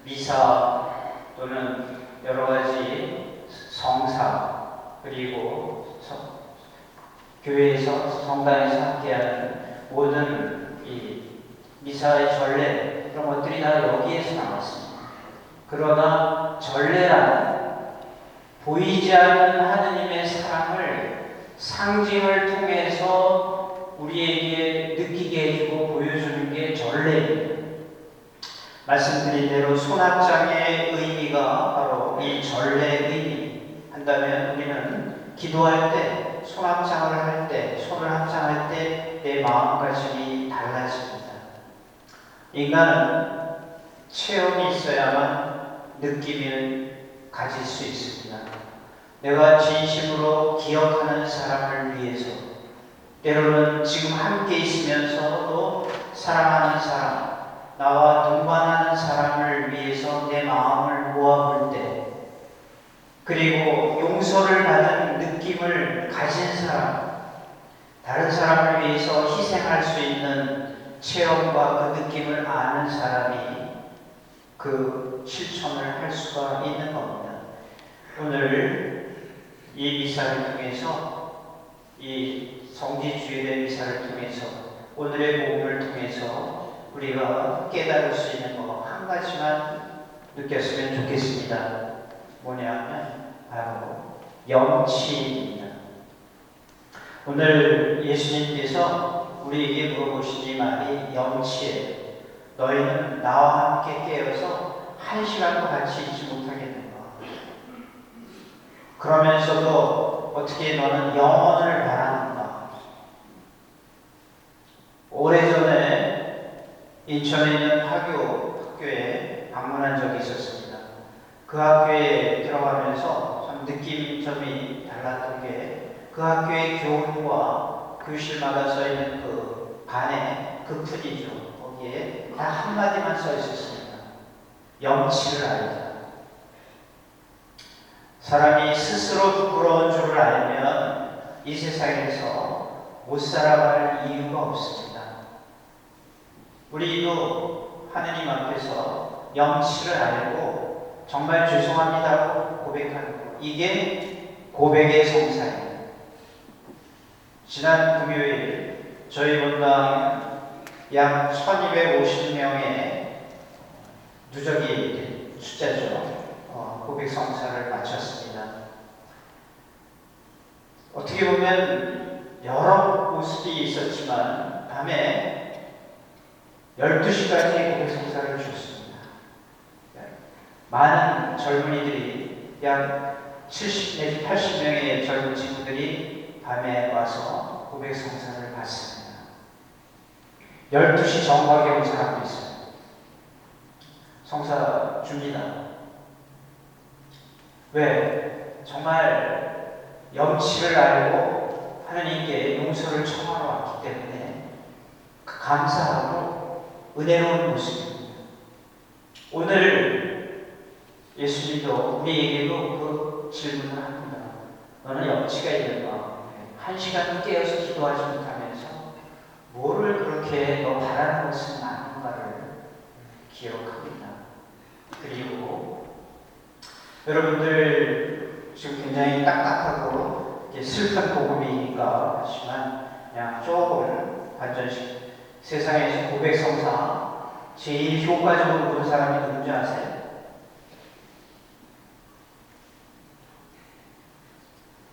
B: 미사 또는 여러 가지 성사, 그리고 교회에서 성당에서 함께하는 모든 이 미사의 전례, 그런 것들이 다 여기에서 나왔습니다. 그러나 전례란 보이지 않는 하느님의 사랑을 상징을 통해서 우리에게 느끼게 해주고 보여주는 게 전례입니다. 말씀드린 대로 손합장의 의미가 바로 이 전례의 의미 한다면, 우리는 기도할 때, 손합장을 할 때, 손을 합장할 때 내 마음가짐이 달라집니다. 인간은 체험이 있어야만 느낌을 가질 수 있습니다. 내가 진심으로 기억하는 사람을 위해서, 때로는 지금 함께 있으면서도 사랑하는 사람, 나와 동반하는 사람을 위해서 내 마음을 모아볼 때, 그리고 용서를 받은 느낌을 가진 사람, 다른 사람을 위해서 희생할 수 있는 체험과 그 느낌을 아는 사람이 그 실천을 할 수가 있는 겁니다. 오늘 이 미사를 통해서, 이 성지주일의 미사를 통해서, 오늘의 복음을 통해서 우리가 깨달을 수 있는 거 한 가지만 느꼈으면 좋겠습니다. 뭐냐면 바로 영치입니다. 오늘 예수님께서 우리에게 물어보신 이 말이 영치예요. 너희는 나와 함께 깨어서 한 시간도 같이 있지 못하겠는가? 그러면서도 어떻게 너는 영원을 바라는가? 오래전에 인천에 있는 학교에 방문한 적이 있었습니다. 그 학교에 들어가면서 참 느낌점이 달랐던 게, 그 학교의 교훈과 교실마다 써있는 그 반에 그 풀이죠. 거기에 다 한마디만 써 있었습니다. 영치를 알자. 사람이 스스로 부끄러운 줄을 알면 이 세상에서 못 살아갈 이유가 없습니다. 우리도 하느님 앞에서 영치를 알고 정말 죄송합니다고 고백하는 것, 이게 고백의 성사예요. 지난 금요일 저희 본당 약 1250명의 누적이 숫자죠. 고백 성사를 마쳤습니다. 어떻게 보면 여러 모습이 있었지만 밤에 12시까지 고백 성사를 주었습니다. 많은 젊은이들이 약 70 내지 80명의 젊은 친구들이 밤에 와서 고백 성사를 받습니다. 12시 정각에 온 사람도 있어요. 성사 줍니다. 왜? 정말 영치를 알고 하나님께 용서를 청하러 왔기 때문에 감사하고 은혜로운 모습입니다. 오늘 예수님도 우리에게도 그 질문을 합니다. 너는 영치가 있는가? 한 시간 깨어서 기도하지 못하면서 뭐를 그렇게 너 바라는 것은 많은가를 기억합니다. 그리고 여러분들 지금 굉장히 딱딱하고 슬픈 복음이니까 하지만 그냥 조금 반전식 세상에서 고백성사 제일 효과적으로 본 사람이 누군지 아세요?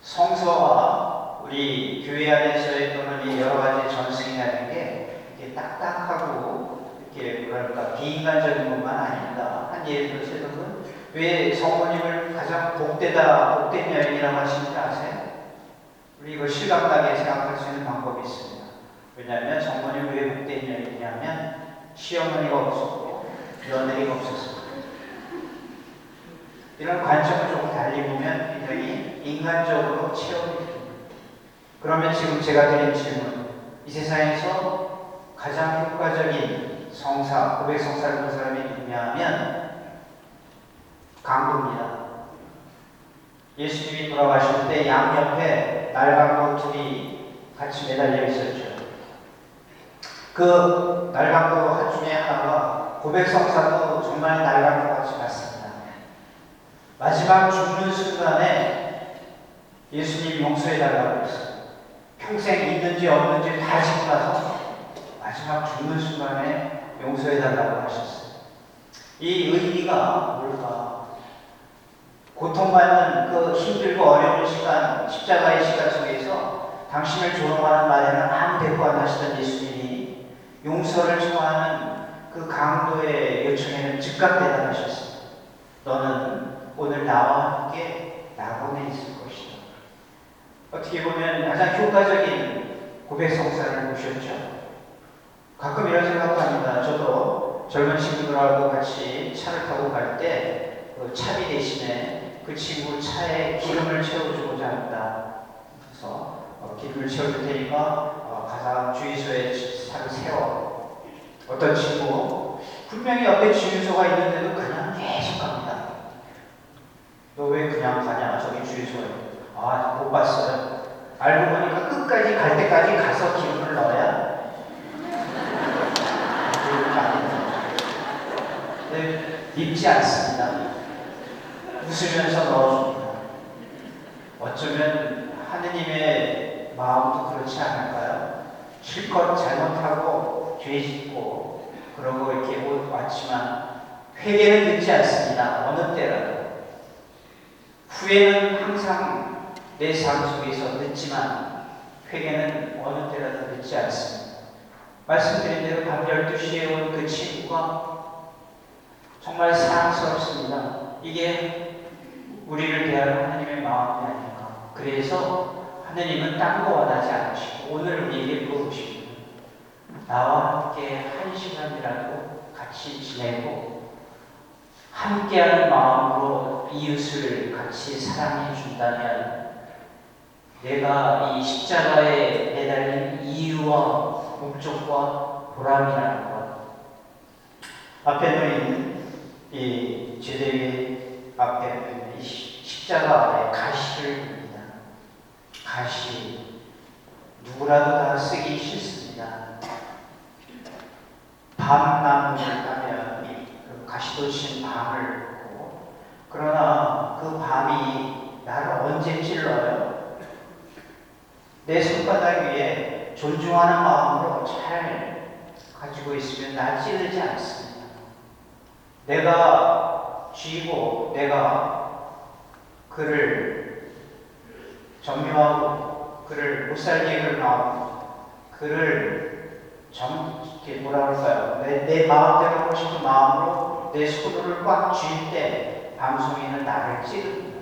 B: 성서와 우리 교회 안에서의 또는 이 여러 가지 전승이라는 게 이렇게 딱딱하고 이렇게 뭐랄까 비인간적인 것만 아닙니다. 한 예를 들어서 여러분 왜 성모님을 가장 복된 여인이라고 하시는지 아세요? 우리 이거 실감나게 생각할 수 있는 방법이 있습니다. 왜냐하면 성모님이 왜 복된 여인이냐면 시어머니가 없었고 며느리가 없었습니다. 이런 관점을 조금 달리 보면 굉장히 인간적으로 체험이 됩니다. 그러면 지금 제가 드린 질문, 이 세상에서 가장 효과적인 성사, 고백 성사를 본 사람이 누구냐 하면 강도입니다. 예수님이 돌아가실 때 양옆에 날강도 둘이 같이 매달려 있었죠. 그 날강도 중에 하나가 고백 성사도 정말 날강도 같이 같습니다. 마지막 죽는 순간에 예수님 용서해달라고 했어요. 평생 있는지 없는지 다 지고 나서 마지막 죽는 순간에 용서해달라고 하셨어요. 이 의미가 뭘까? 고통받는 그 힘들고 어려운 시간, 십자가의 시간 속에서 당신을 조롱하는 말에는 아무 대꾸 안 하시던 예수님이 용서를 청하는 그 강도의 요청에는 즉각 대답하셨어요. 너는 오늘 나와 함께 낙원에 있을 것이다. 어떻게 보면 가장 효과적인 고백 성사를 보셨죠. 가끔 이런 생각도 합니다. 저도 젊은 친구들하고 같이 차를 타고 갈 때 그 차비 대신에 그 친구 차에 기름을 채워주고자 합니다. 그래서 기름을 채워줄 테니까 가서 주유소에 차를 세워. 어떤 친구 분명히 옆에 주유소가 있는데도 그냥 계속 갑니다. 너 왜 그냥 가냐? 저기 주유소에. 아, 못 봤어요. 알고 보니까 끝까지 갈 때까지 가서 기름을 넣어야 네, 밉지 않습니다. 웃으면서 넣어줍니다. 어쩌면 하느님의 마음도 그렇지 않을까요? 실컷 잘못하고 죄 짓고 그러고 이렇게 왔지만 회개는 늦지 않습니다. 어느 때라도. 후회는 항상 내 삶 속에서 늦지만 회개는 어느 때라도 늦지 않습니다. 말씀드린 대로 밤 12시에 온 그 친구가 정말 사랑스럽습니다. 이게 우리를 대하는 하나님의 마음이 아닐까. 그래서 하나님은 딴 거 원하지 않으시고 오늘 우리에게 물어보십니다. 나와 함께 한 시간이라도 같이 지내고 함께하는 마음으로 이웃을 같이 사랑해 준다면 내가 이 십자가에 매달린 이유와 목적과 보람이라는 것. 앞에 놓인 이 제대위 앞에 놓인 이 십자가 아래 가시를 봅니다. 가시. 누구라도 다 쓰기 싫습니다. 밤나무를 따면 그 가시도 친 밤을 보고 그러나 그 밤이 나를 언제 찔러요? 내 손바닥 위에 존중하는 마음으로 잘 가지고 있으면 나 찌르지 않습니다. 내가 쥐고 내가 그를 정죄하고 그를 못살게 그를 마음 그를 이렇게 뭐라 그럴까요? 내 마음대로 하고 싶은 마음으로 내 손을 꽉 쥘 때 방송인은 나를 찌릅니다.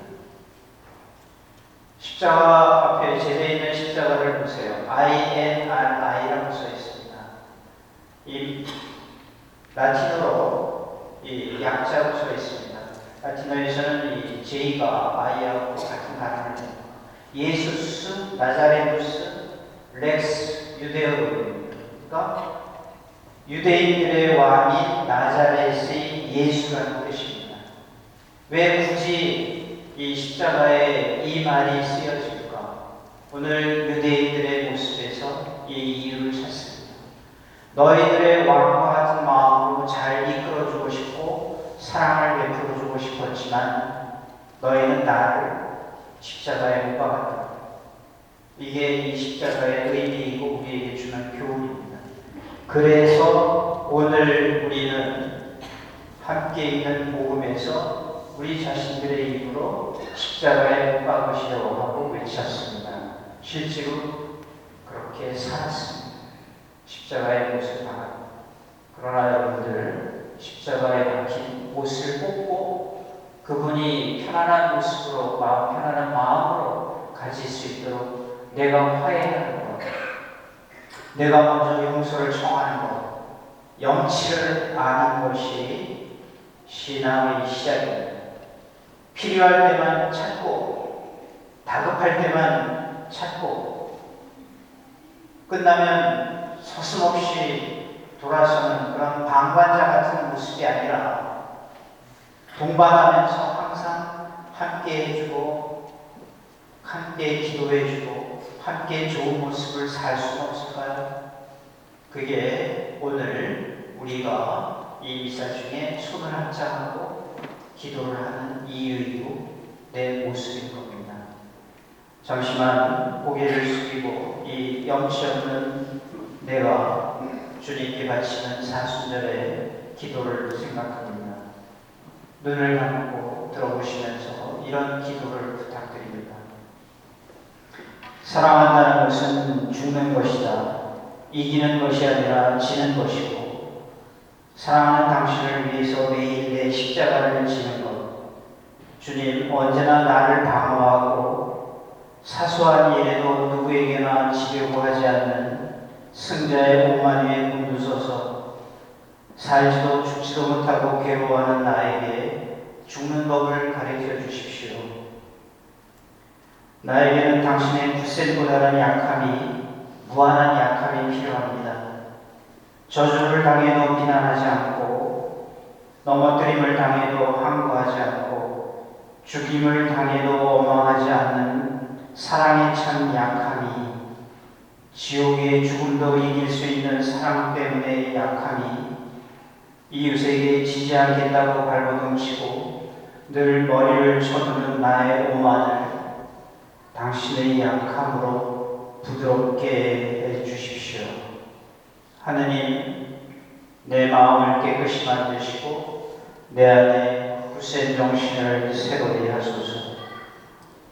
B: 십자가 앞에 제대에 있는 십자가를 보세요. INRI라고 써 있습니다. 이 라틴어로 이 약자로 써 있습니다. 라틴어에서는 이 J가 I하고 같은 단어를 냅니다. 예수스 나자레누스 렉스 유데오입니다. 그러니까 유대인들의 왕인 나자렛의 예수라는 뜻입니다. 왜 굳이 이 십자가에 이 말이 쓰여질까? 오늘 유대인들의 모습에서 이 이유를 찾습니다. 너희들의 왕과 같은 마음으로 잘 이끌어주고 싶고 사랑을 베풀어주고 싶었지만 너희는 나를 십자가에 못 박았다. 이게 이 십자가의 의미이고 우리에게 주는 교훈입니다. 그래서 오늘 우리는 함께 있는 복음에서 우리 자신들의 입으로 십자가에 못 박으시려고 하고 외쳤습니다. 실제로 그렇게 살았습니다. 십자가의 못을 박았다. 그러나 여러분들 십자가에 박힌 못을 뽑고 그분이 편안한 모습으로 편안한 마음으로 가질 수 있도록 내가 화해하는 것, 내가 먼저 용서를 청하는 것, 염치를 아는 것이 신앙의 시작입니다. 필요할 때만 찾고 다급할 때만 찾고 끝나면 서슴없이 돌아서는 그런 방관자 같은 모습이 아니라 동반하면서 항상 함께 해주고 함께 기도해주고 함께 좋은 모습을 살 수는 없을까요? 그게 오늘 우리가 이 미사 중에 손을 합장하고 기도를 하는 이유이고 내 모습인 겁니다. 잠시만 고개를 숙이고 이 염치 없는 내가 주님께 바치는 사순절의 기도를 생각합니다. 눈을 감고 들어보시면서 이런 기도를 부탁드립니다. 사랑한다는 것은 죽는 것이다. 이기는 것이 아니라 지는 것이고 사랑하는 당신을 위해서 매일 내 십자가를 지는 것. 주님, 언제나 나를 방어하고 사소한 일에도 누구에게나 지려고 하지 않는 승자의 오만 위에 곤두서서 살지도 죽지도 못하고 괴로워하는 나에게 죽는 법을 가르쳐 주십시오. 나에게는 당신의 굳센보다는 약함이, 무한한 약함이 필요합니다. 저주를 당해도 비난하지 않고 넘어뜨림을 당해도 항거하지 않고 죽임을 당해도 원망하지 않는 사랑의 참 약함이, 지옥의 죽음도 이길 수 있는 사랑 때문에 약함이, 이웃에게 지지 않겠다고 발버둥치고 늘 머리를 쳐두는 나의 오만을 당신의 약함으로 부드럽게 해주십시오. 하느님, 내 마음을 깨끗이 만드시고 내 안에 굳센 정신을 새롭게 하소서.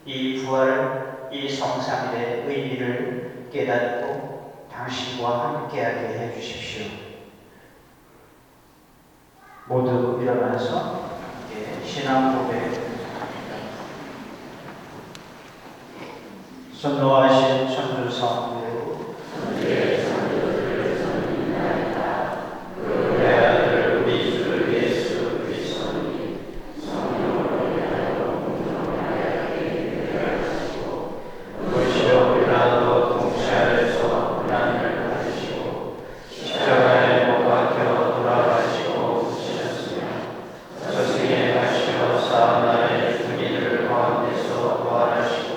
B: 이 부활, 이 성삼일의 의미를 깨닫고 당신과 함께하게 해주십시오. 모두 일어나서 신앙 고백. 선노하신 천주성부 내 아들 우리 주 예수 그리스도니 무시오 빌라도 통치하여서 고난을 받으시고 십자가에 못 박혀 돌아가시고 부치셨으며 저승에 가시어 사흘날에 죽은 이들 가운데서 부활하시고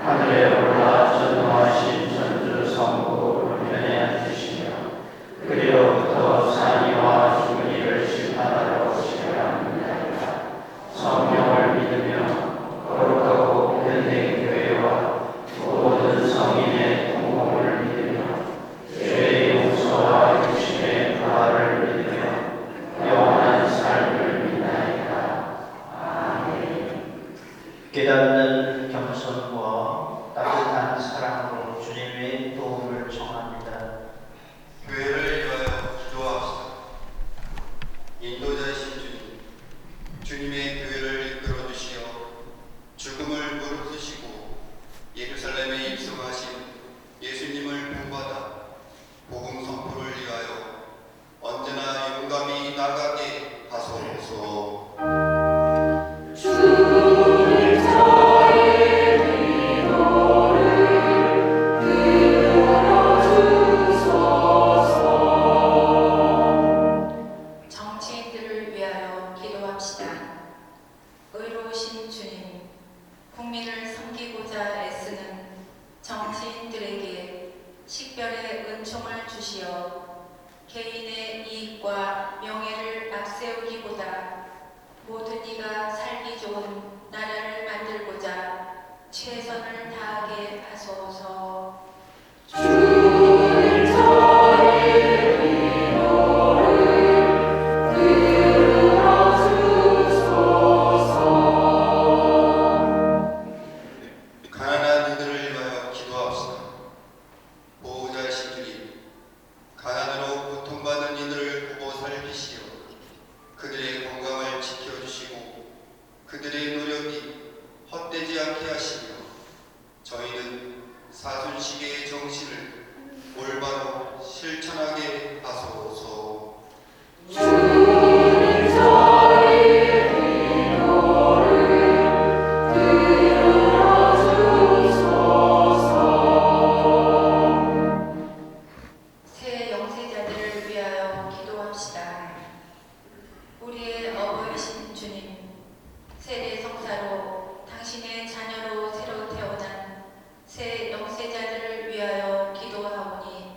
B: 하늘에 올라 전노하신
F: 식별의 은총을 주시어 개인의 이익과 명예를 앞세우기보다 모든 이가 살기 좋은 나라를 만들고자 최선을 다하게 하소서.
E: 주님 저희 기도를 들어주소서.
D: 가난한 이들을 위하여 기도합시다. 보호자이신 주님, 가난으로 고통받는 이들을 보고 살피시어 그들의 건강을 지켜주시고 그들의 노력이 헛되지 않게 하시며 저희는 사순시계의 정신을 올바로 실천하게 하소서.
E: 주님 저희 기도를 들어주소서.
F: 새 영세자들을 위하여 기도합시다. 우리의 어버이신 주님, 세례 성사로 당신의 자녀로 새로 태어난 새 영세자들을 위하여 기도하오니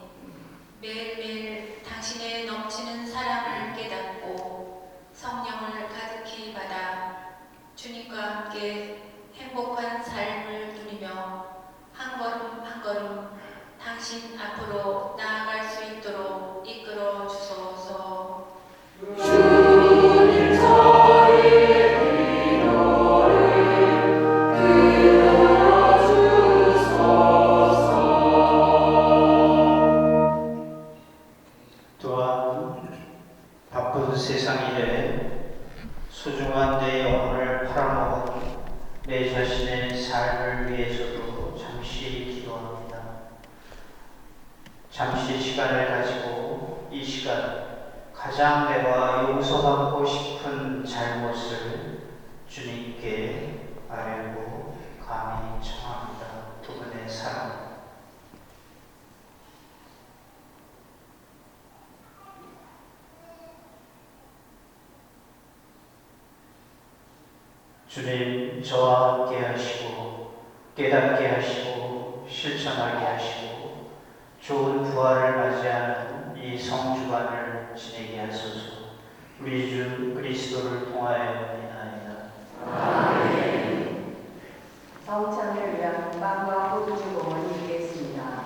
F: 매일매일 당신의 넘치는 사랑을 깨닫고 성령을 가득히 받아 주님과 함께 행복한 삶을 누리며 한 걸음 한 걸음 당신 앞으로 나아갈 수 있도록 이끌어 주소서.
E: 주님 저희 기도를 들어주소서.
B: 또한 바쁜 세상 일에 소중한 내 영혼을 팔아먹은 내 자신의 삶을 위해서도 잠시 기도합니다. 잠시 시간을 가지고 이 시간 가장 내가 용서받고 싶은 잘못을 주님께 아뢰고 감히 청합니다. 두 분의 사랑. 주님, 저와 함께 하시고 깨닫게 하시고 실천하게 하시고 좋은 부활을 맞이하는 이 성주간을 지내게 하소서. 우리 주 그리스도를 통하여 인하이다.
A: 아멘. 성찬을 위한 빵과 포도주 공헌이 있겠습니다.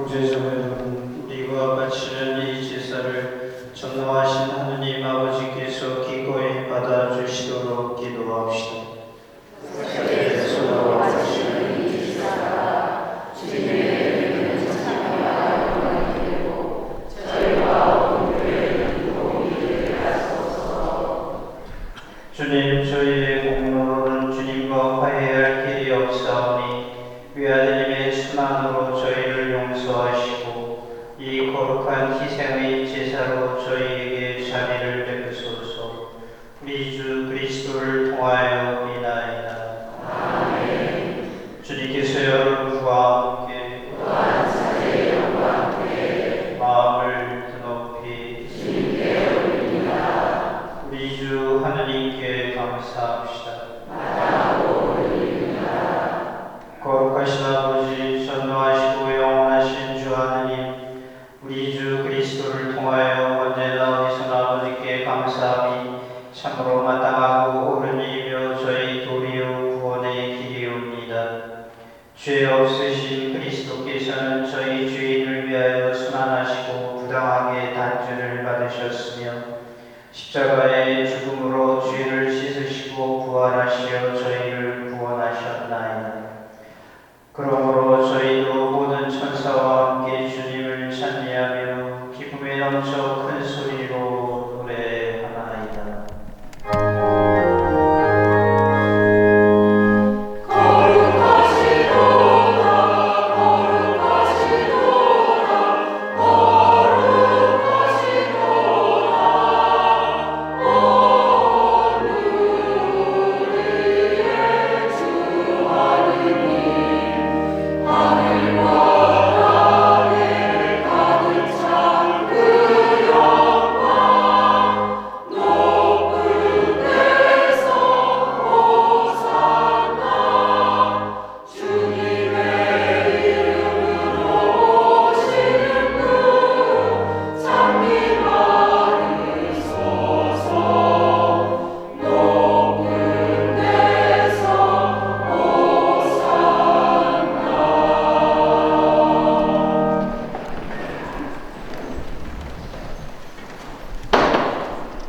G: 형제자매는 우리가 바치는 이 제사를 전능하신 하느님 아버지께서 기꺼이 받아주시도록 기도합시다. 예수로 바치는 이 제사가 주님의 천상에 영광이 되고 저희와 온 교회는 도움이 되게 하소서. 주님, 저희의 공로로는 주님과 화해할 길이 없사오니 외아드님의 순환으로 저희를 용서하시고 이 거룩한 희생의 제사로 저희에게 자비를 베푸소서. 우리 주 그리스도를 통하여 비나이다. 아멘. 주님께서 여러분과 함께 또한 자의 영과 함께 마음을 드높이 주님께 올립니다. 우리 주 하느님께 감사합시다. 거룩하신 아버지, 전능하시고 영원하신 주 하느님, 우리 주 그리스도를 통하여 언제나 우리선 아버지께 감사함이 참으로 마땅하고 옳은 일이며 저희 도리요 구원의 길이옵니다. 죄 없으신 그리스도께서는 저희 죄인을 위하여 순환하시고 부당하게 단죄를 받으셨으며 십자가의 죽음으로 죄를 씻으시고 부활하시어 저희를 구원하셨나이다. 그러므로 저희도 모든 천사와 함께 주님을 찬미하며 기쁨에 넘쳐 큰 소리로 노래하나이다.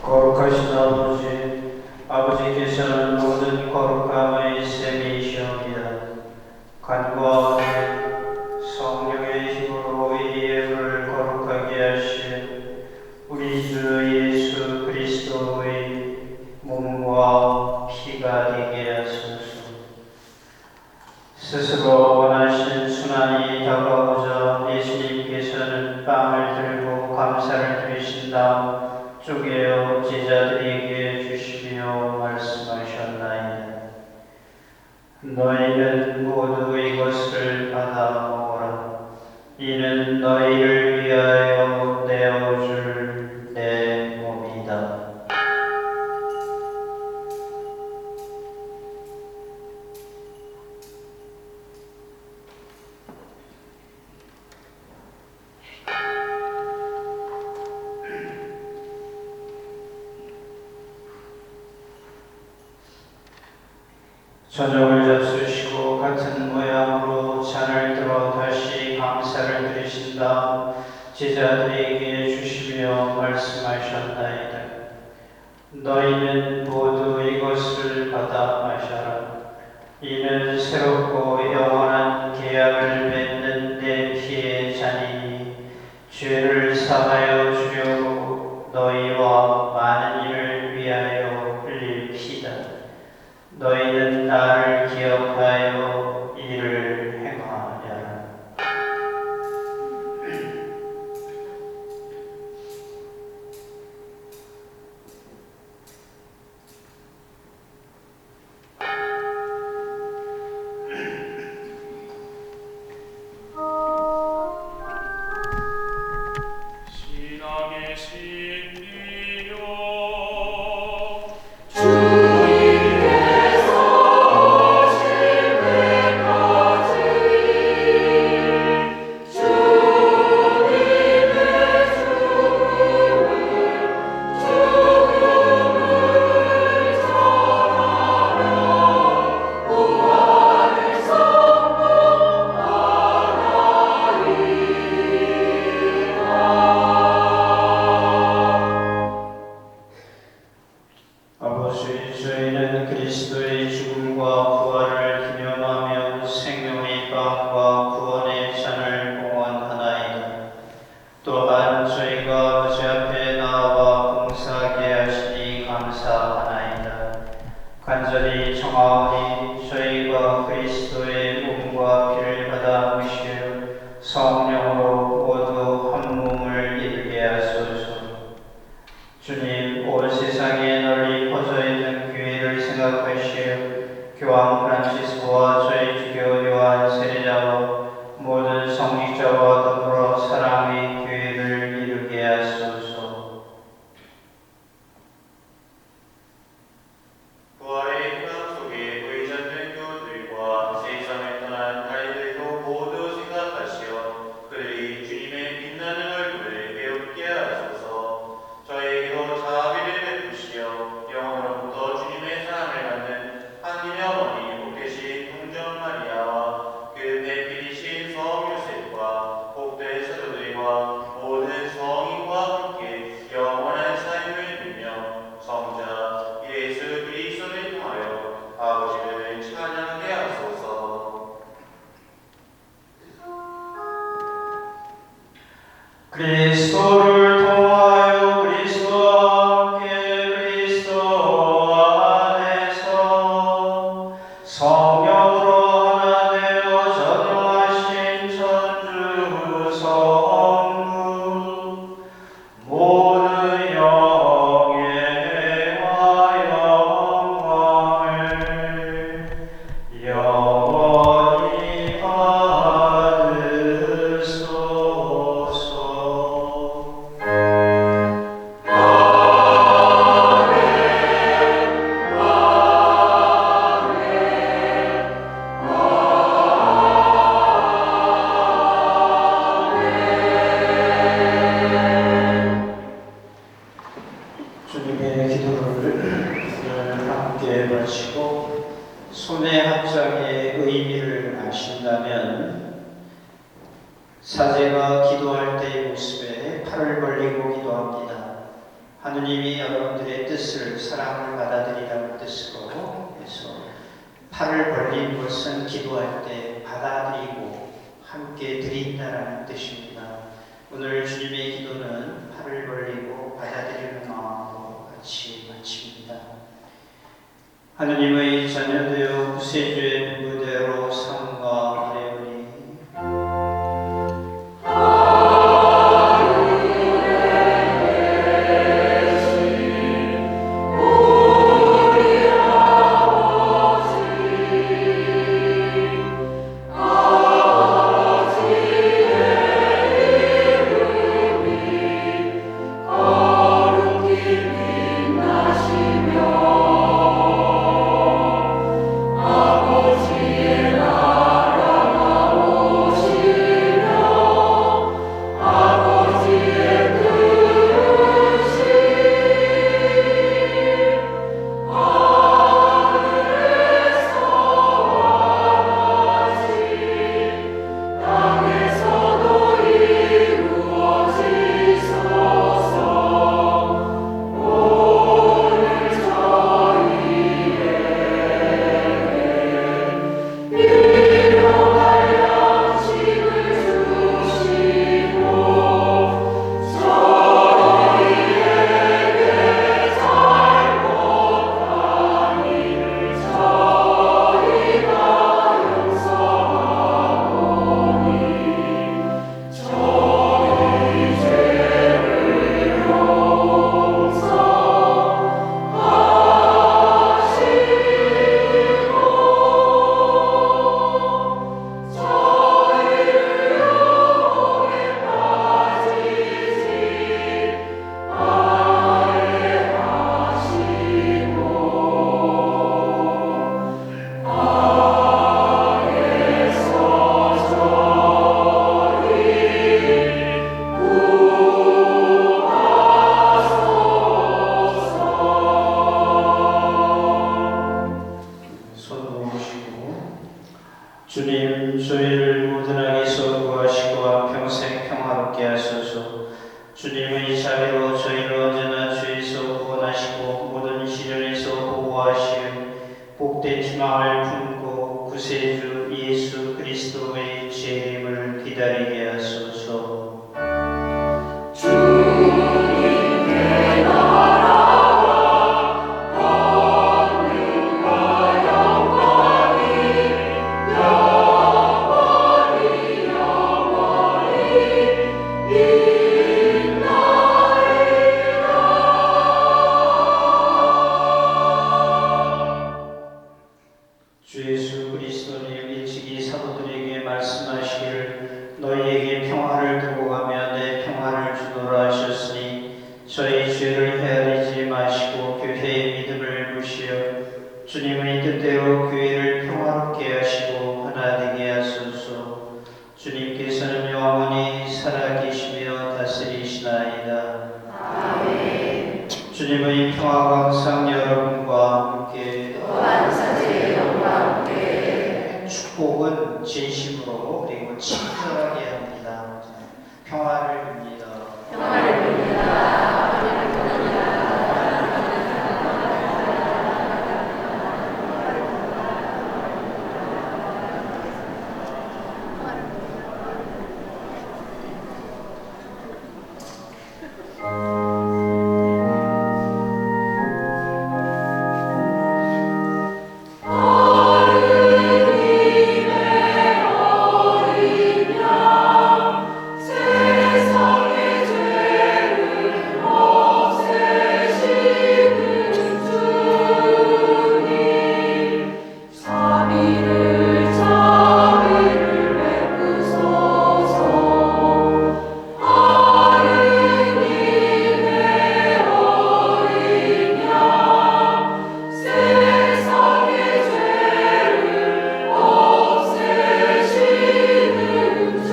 G: 거룩하신 아버지, 아버지께서는 모든 거룩함의 셈이시옵니다. 간과 성령의 힘으로 이 예물을 거룩하게 하신 우리 주 예수 그리스도의 몸과 피가 되게 하소서. 스스로 원하신 순환이 다가오자 예수님께서는 빵을 들고 감사를 드리신 다음 쪼개어 제자들에게 주시며 말씀하셨나이다. 너희는 모두 이것을 받아 먹어라. 이는 너희를 위하여 내어줄 내 몸이다. 저녁을 잡수시고 같은 모양으로 잔을 들어 다시 감사를 드리신 다음 제자들에게 주시며 말씀하셨나이다. 너희는 모두 이것을 받아 마셔라. 이는 새롭고 영원한 계약을 맺는 내 피의 잔이니 죄를 사하여 주려고 너희와 많은 이를 위하여 흘릴 피다. 너희는 나를 기억하여 이를 행하여라. 저희는 그리스도의 죽음과 부활을 기념하며 생명의 빵과 구원의 잔을 봉헌하나이다. 또한 저희가 아버지 앞에 나와 봉사하게 하시니 감사하나이다. 간절히 청하오니 저희가 그리스도의 몸과 피를 받아 모시어 성령으로 모두 한 몸을 이루게 하소서. 주님, 온 세상에 널리 퍼져 있는 교회를 생각하시어 교황 프란치스코와 저희 주교 요한 세례자와 모든 성직자와 더불어 사랑의 교회를 이루게 하소서.
C: 부활의 희망 속에 의존된 교우들과 세상을 떠난 아이들도 모두 생각하시어 그들이 주님의 빛나는 얼굴을 배우게 하소서. 저에게도 자비를 베푸시어 영원로부터 주님의 사랑을 받는 하나님의 어머니 복되신 동정 마리아와 그 배필이신 성 요셉과 복된 사도들과 모든 성인과 함께 영원한 삶을 누리며 성자 예수 그리스도를 통하여 아버지를 찬양하게 하소서.
G: 그리스도를 통하여 그리스도와 함께 그리스도 안에서 성령으로 하나 되어 전능하신 천주 성부 모든 영예와 영광을 영원히 받으소서. 주님의 기도를 함께 마치고 손의 합장의 의미를 아신다면 사제가 기도할 때의 모습에 팔을 벌리고 기도합니다. 하느님이 여러분들의 뜻을 사랑을 받아들이라는 뜻으로 해서 팔을 벌린 것은 기도할 때 받아들이고 함께 드린다라는 뜻입니다. 오늘 주님의 기도는 팔을 벌리고 받아들이는 마음으로 같이 마칩니다. 하느님의 자녀되어 구세주의 무대로 삼가 오래오니 주님, 저희를 모든 악에서 구하시고 평생 평화롭게 하소서. 주님의 자비로 저희를 언제나 죄에서 구원하시고 모든 시련에서 보호 보호하시는 복된 희망을 품고 구세주 예수 그리스도의 재림을 기다리게 하소서.
E: 주님의 나라와 권능과 영광이 영원히
G: 주 예수 그리스도님 일찍이 사도들에게 말씀하시기를 너희에게 평화를 두고 가며 내 평화를 주노라 하셨으니 저희 죄를 헤아리지 마시고 교회의 믿음을 무시어 주님의 뜻대로 교회를 평화롭게 하시고 하나 되게 하소서. 주님께서는 영원히 살아계시며 다스리시나이다.
A: 아멘.
G: 주님의 평화가 항상 여러분과 함께
A: 또한 사제의 영광 함께
G: 축복은 진심으로 그리고 친절하게 합니다. 평화를 빕니다.
A: 평화를 빕니다.
E: 세상의 죄를 없애시는 주님 자비를 베푸소서. 하느님의 어린 양 세상의 죄를 없애시는 주님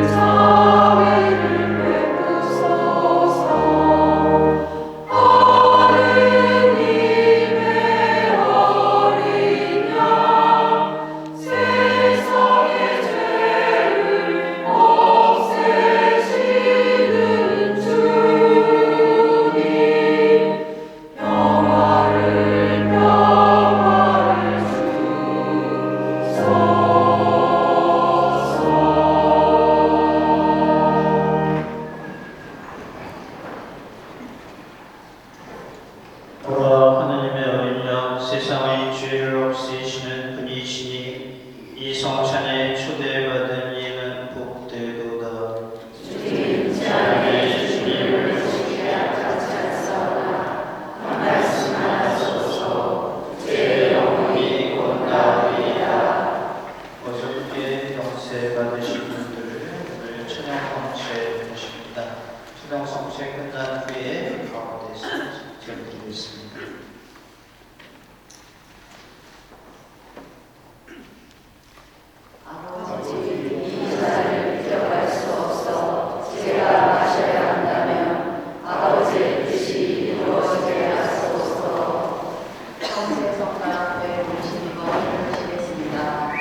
E: 자비를 베푸소서. 하느님의 어린 양 세상의 죄를 없애시는 주님 평화를
G: 보라, 하느님의 어린 양 세상의 죄를 없애시는 분이시니 이 성찬에 초대받은 이는 복되도다.
A: 주님의 주님을 보시기 않았사오나 말씀하소서. 제 영혼이 곧 나으리이다.
G: 어저께 영세 받으신 분들을 오늘 천영 성체 모십니다. 천영 성체 끝난 후에 가운데서 전드리겠습니다.
A: 아버지, 이 잔을 기억할 수 없어 제가 마셔야 한다면 아버지의 뜻이 이루어지게 하소서. 성세 성당 앞에 모시는 것 하시겠습니다.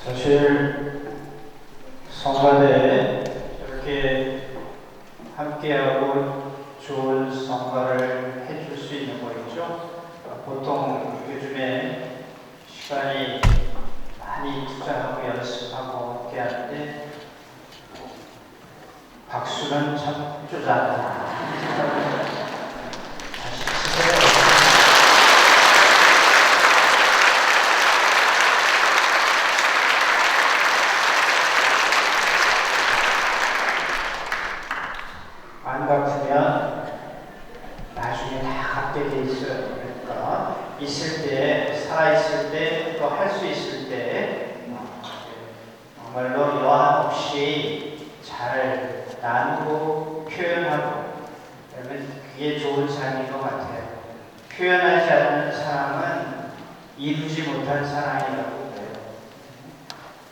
G: 사실 성가대에 이렇게 함께하고 좋은 성가를 해줄 수 있는 거겠죠. 보통 요즘에 시간이 많이 투자하고 연습하고 함께 하는데 박수는 참 쪼잔하다. 다시 치세요. 안 갚으면 나중에 다 갚게 돼 있어요. 그러니까 있을 때, 살아있을 때, 또 할 수 있을 때 정말로 여한 없이 잘 나누고 표현하고 그러면 그게 좋은 삶인 것 같아요. 표현하지 않는 사랑은 이루지 못한 사랑이라고 해요.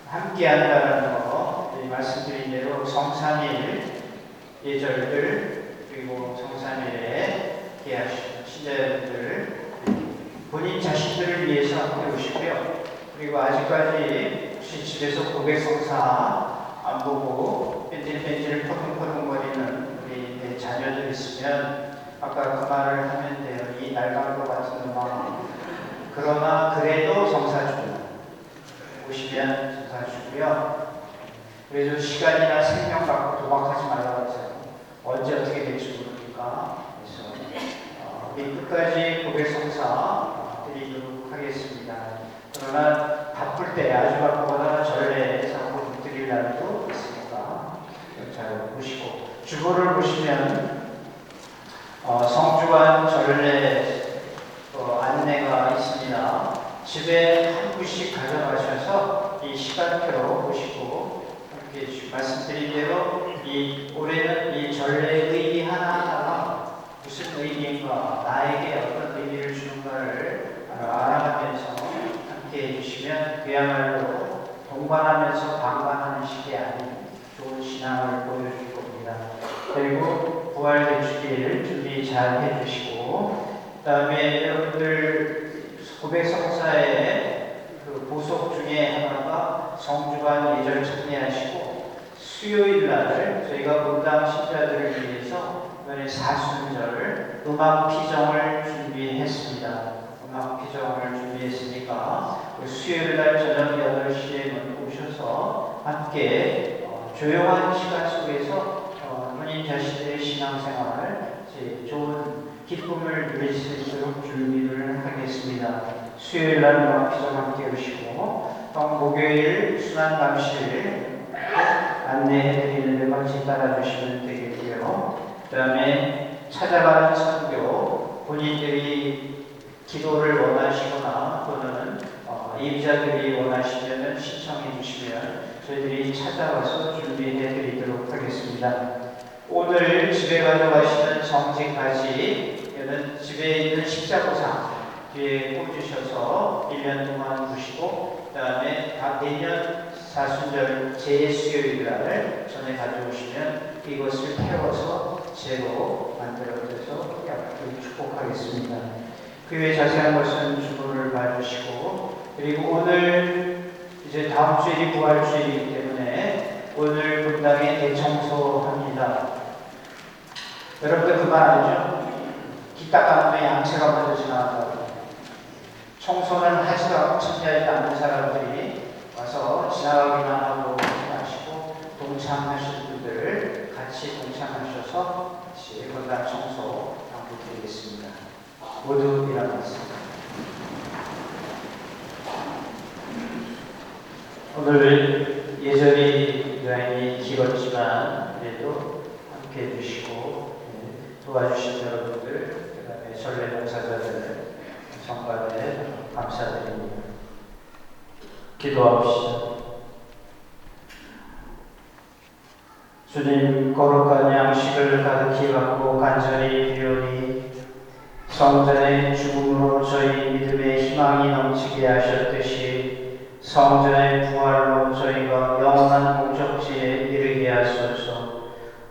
G: 함께 한다는 거, 말씀드린 대로 성삼일 예절들 그리고 성삼일에 계하신 신자분들 본인 자신들을 위해서 함께 오시고요. 그리고 아직까지 혹시 집에서 고백성사 안 보고 뺀질뺀질 퍼둥퍼둥거리는 우리 자녀들 있으면 아까 그 말을 하면 돼요. 이 날강도 같은 음악
B: 그러나 그래도 성사주입니다. 오시면 성사주고요. 그래서 시간이나 생명 갖고 도박하지 말라고 했어요. 언제 어떻게 될지 모르니까. 그래서 우리 끝까지 고백 성사 드리도록 하겠습니다. 그러나 바쁠 때 아주 바쁘거나 전례 상고 드릴 날도 있으니까 잘 보시고, 주보를 보시면 성주관 전례 안내가 있습니다. 집에 한 구씩 가져가셔서 이 시간표로 보시고 함께 말씀드린 대로 올해는 이 전례 의미 하나하나가 무슨 의미인가, 나에게 어떤 의미를 주는가를 알아가면서 함께 해주시면 그야말로 동반하면서 방관하는 식이 아닌 좋은 신앙을 보여줄 겁니다. 그리고 부활대축일 준비 잘 해주시고, 그 다음에 여러분들 고백성사의 그 보석 중에 하나가 성주관 예절 참여하시고, 수요일날 저희가 본당 신자들을 위해서 이번에 사순절 음악 피정을 준비했습니다. 음악 피정을 준비했으니까 수요일날 저녁 8시에 오셔서 함께 조용한 시간 속에서 본인 자신의 신앙생활 좋은 기쁨을 누릴 수 있도록 준비를 하겠습니다. 수요일날 음악 피정 함께 오시고, 목요일 순환감실 안내해드리는 데 같이 따라주시면 되겠고요. 그 다음에 찾아가는 선교, 본인들이 기도를 원하시거나 또는 예비자들이 원하시면 신청해 주시면 저희들이 찾아와서 준비해 드리도록 하겠습니다. 오늘 집에 가져가시는 정직까지는 집에 있는 십자보상 뒤에 꽂으셔서 1년 동안 보시고, 그 다음에 내년 사순절 제수요일날 전에 가져오시면 이것을 태워서 재로 만들어서 축복하겠습니다. 그 외에 자세한 것은 주보를 봐주시고, 그리고 오늘 이제 다음 주일이 부활주일이기 때문에 오늘 분당에 대청소합니다. 여러분들 그 말 알죠? 기 닦아놓으면 양채가 먼저 지나간다고. 청소는 하지도 않고 참여하지 않는 사람들이 와서 지나가기만 하고 하시고, 동참하실 분들 같이 동참하셔서 같이 분당 청소 부탁드리겠습니다. 모두 일어났습니다. 오늘 예절이 여행이 길었지만 그래도 함께 해주시고 도와주신 여러분들, 그 다음에 전례 봉사자들 성관에 감사드립니다. 기도합시다. 주님, 거룩한 양식을 가득히 받고 간절히 비오니 성전의 죽음으로 저희 믿음의 희망이 넘치게 하셨듯이 성전의 부활로 저희가 영원한 목적지에 이르게 하소서.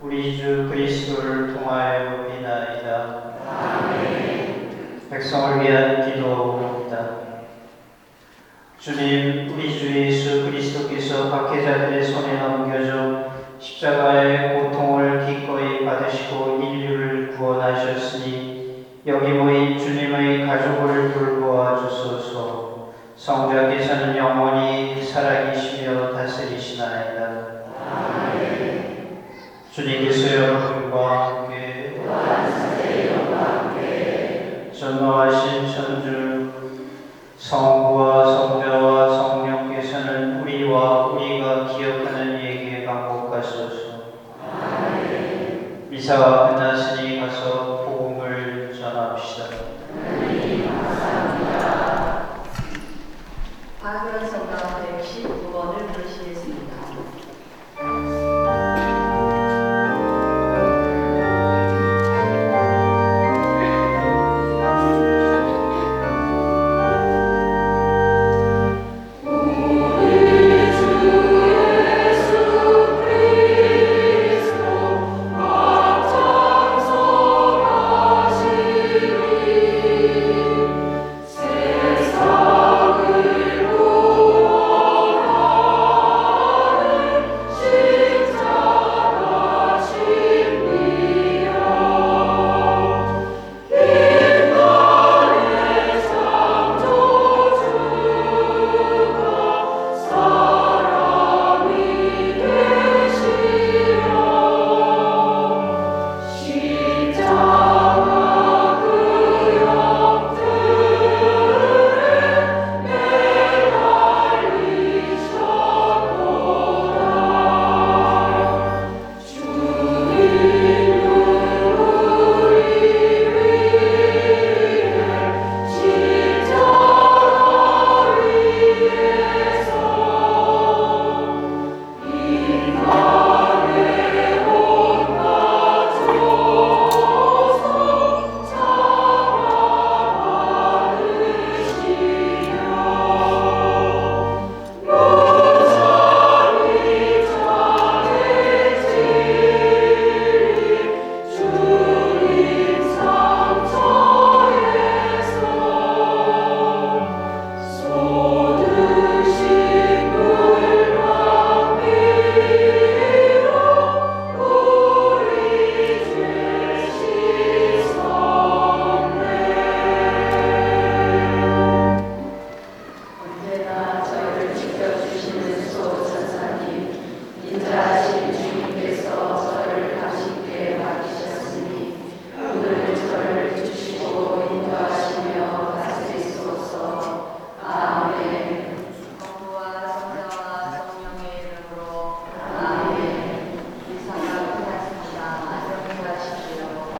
B: 우리 주 그리스도를 통하여 비나이다. 아멘. 백성을 위한 기도입니다. 주님, 우리 주 예수 그리스도께서 박해자들의 손에 넘겨져 십자가의 고통을 기꺼이 받으시고 인류를 구원하셨으니 여기 모인 주님의 가족을 돌보아 주소서. 성자께서는 영원히 살아계시며 다스리시나이다. 아멘. 주님께서 여러분과 함께 전노하신 천주 성부와 성부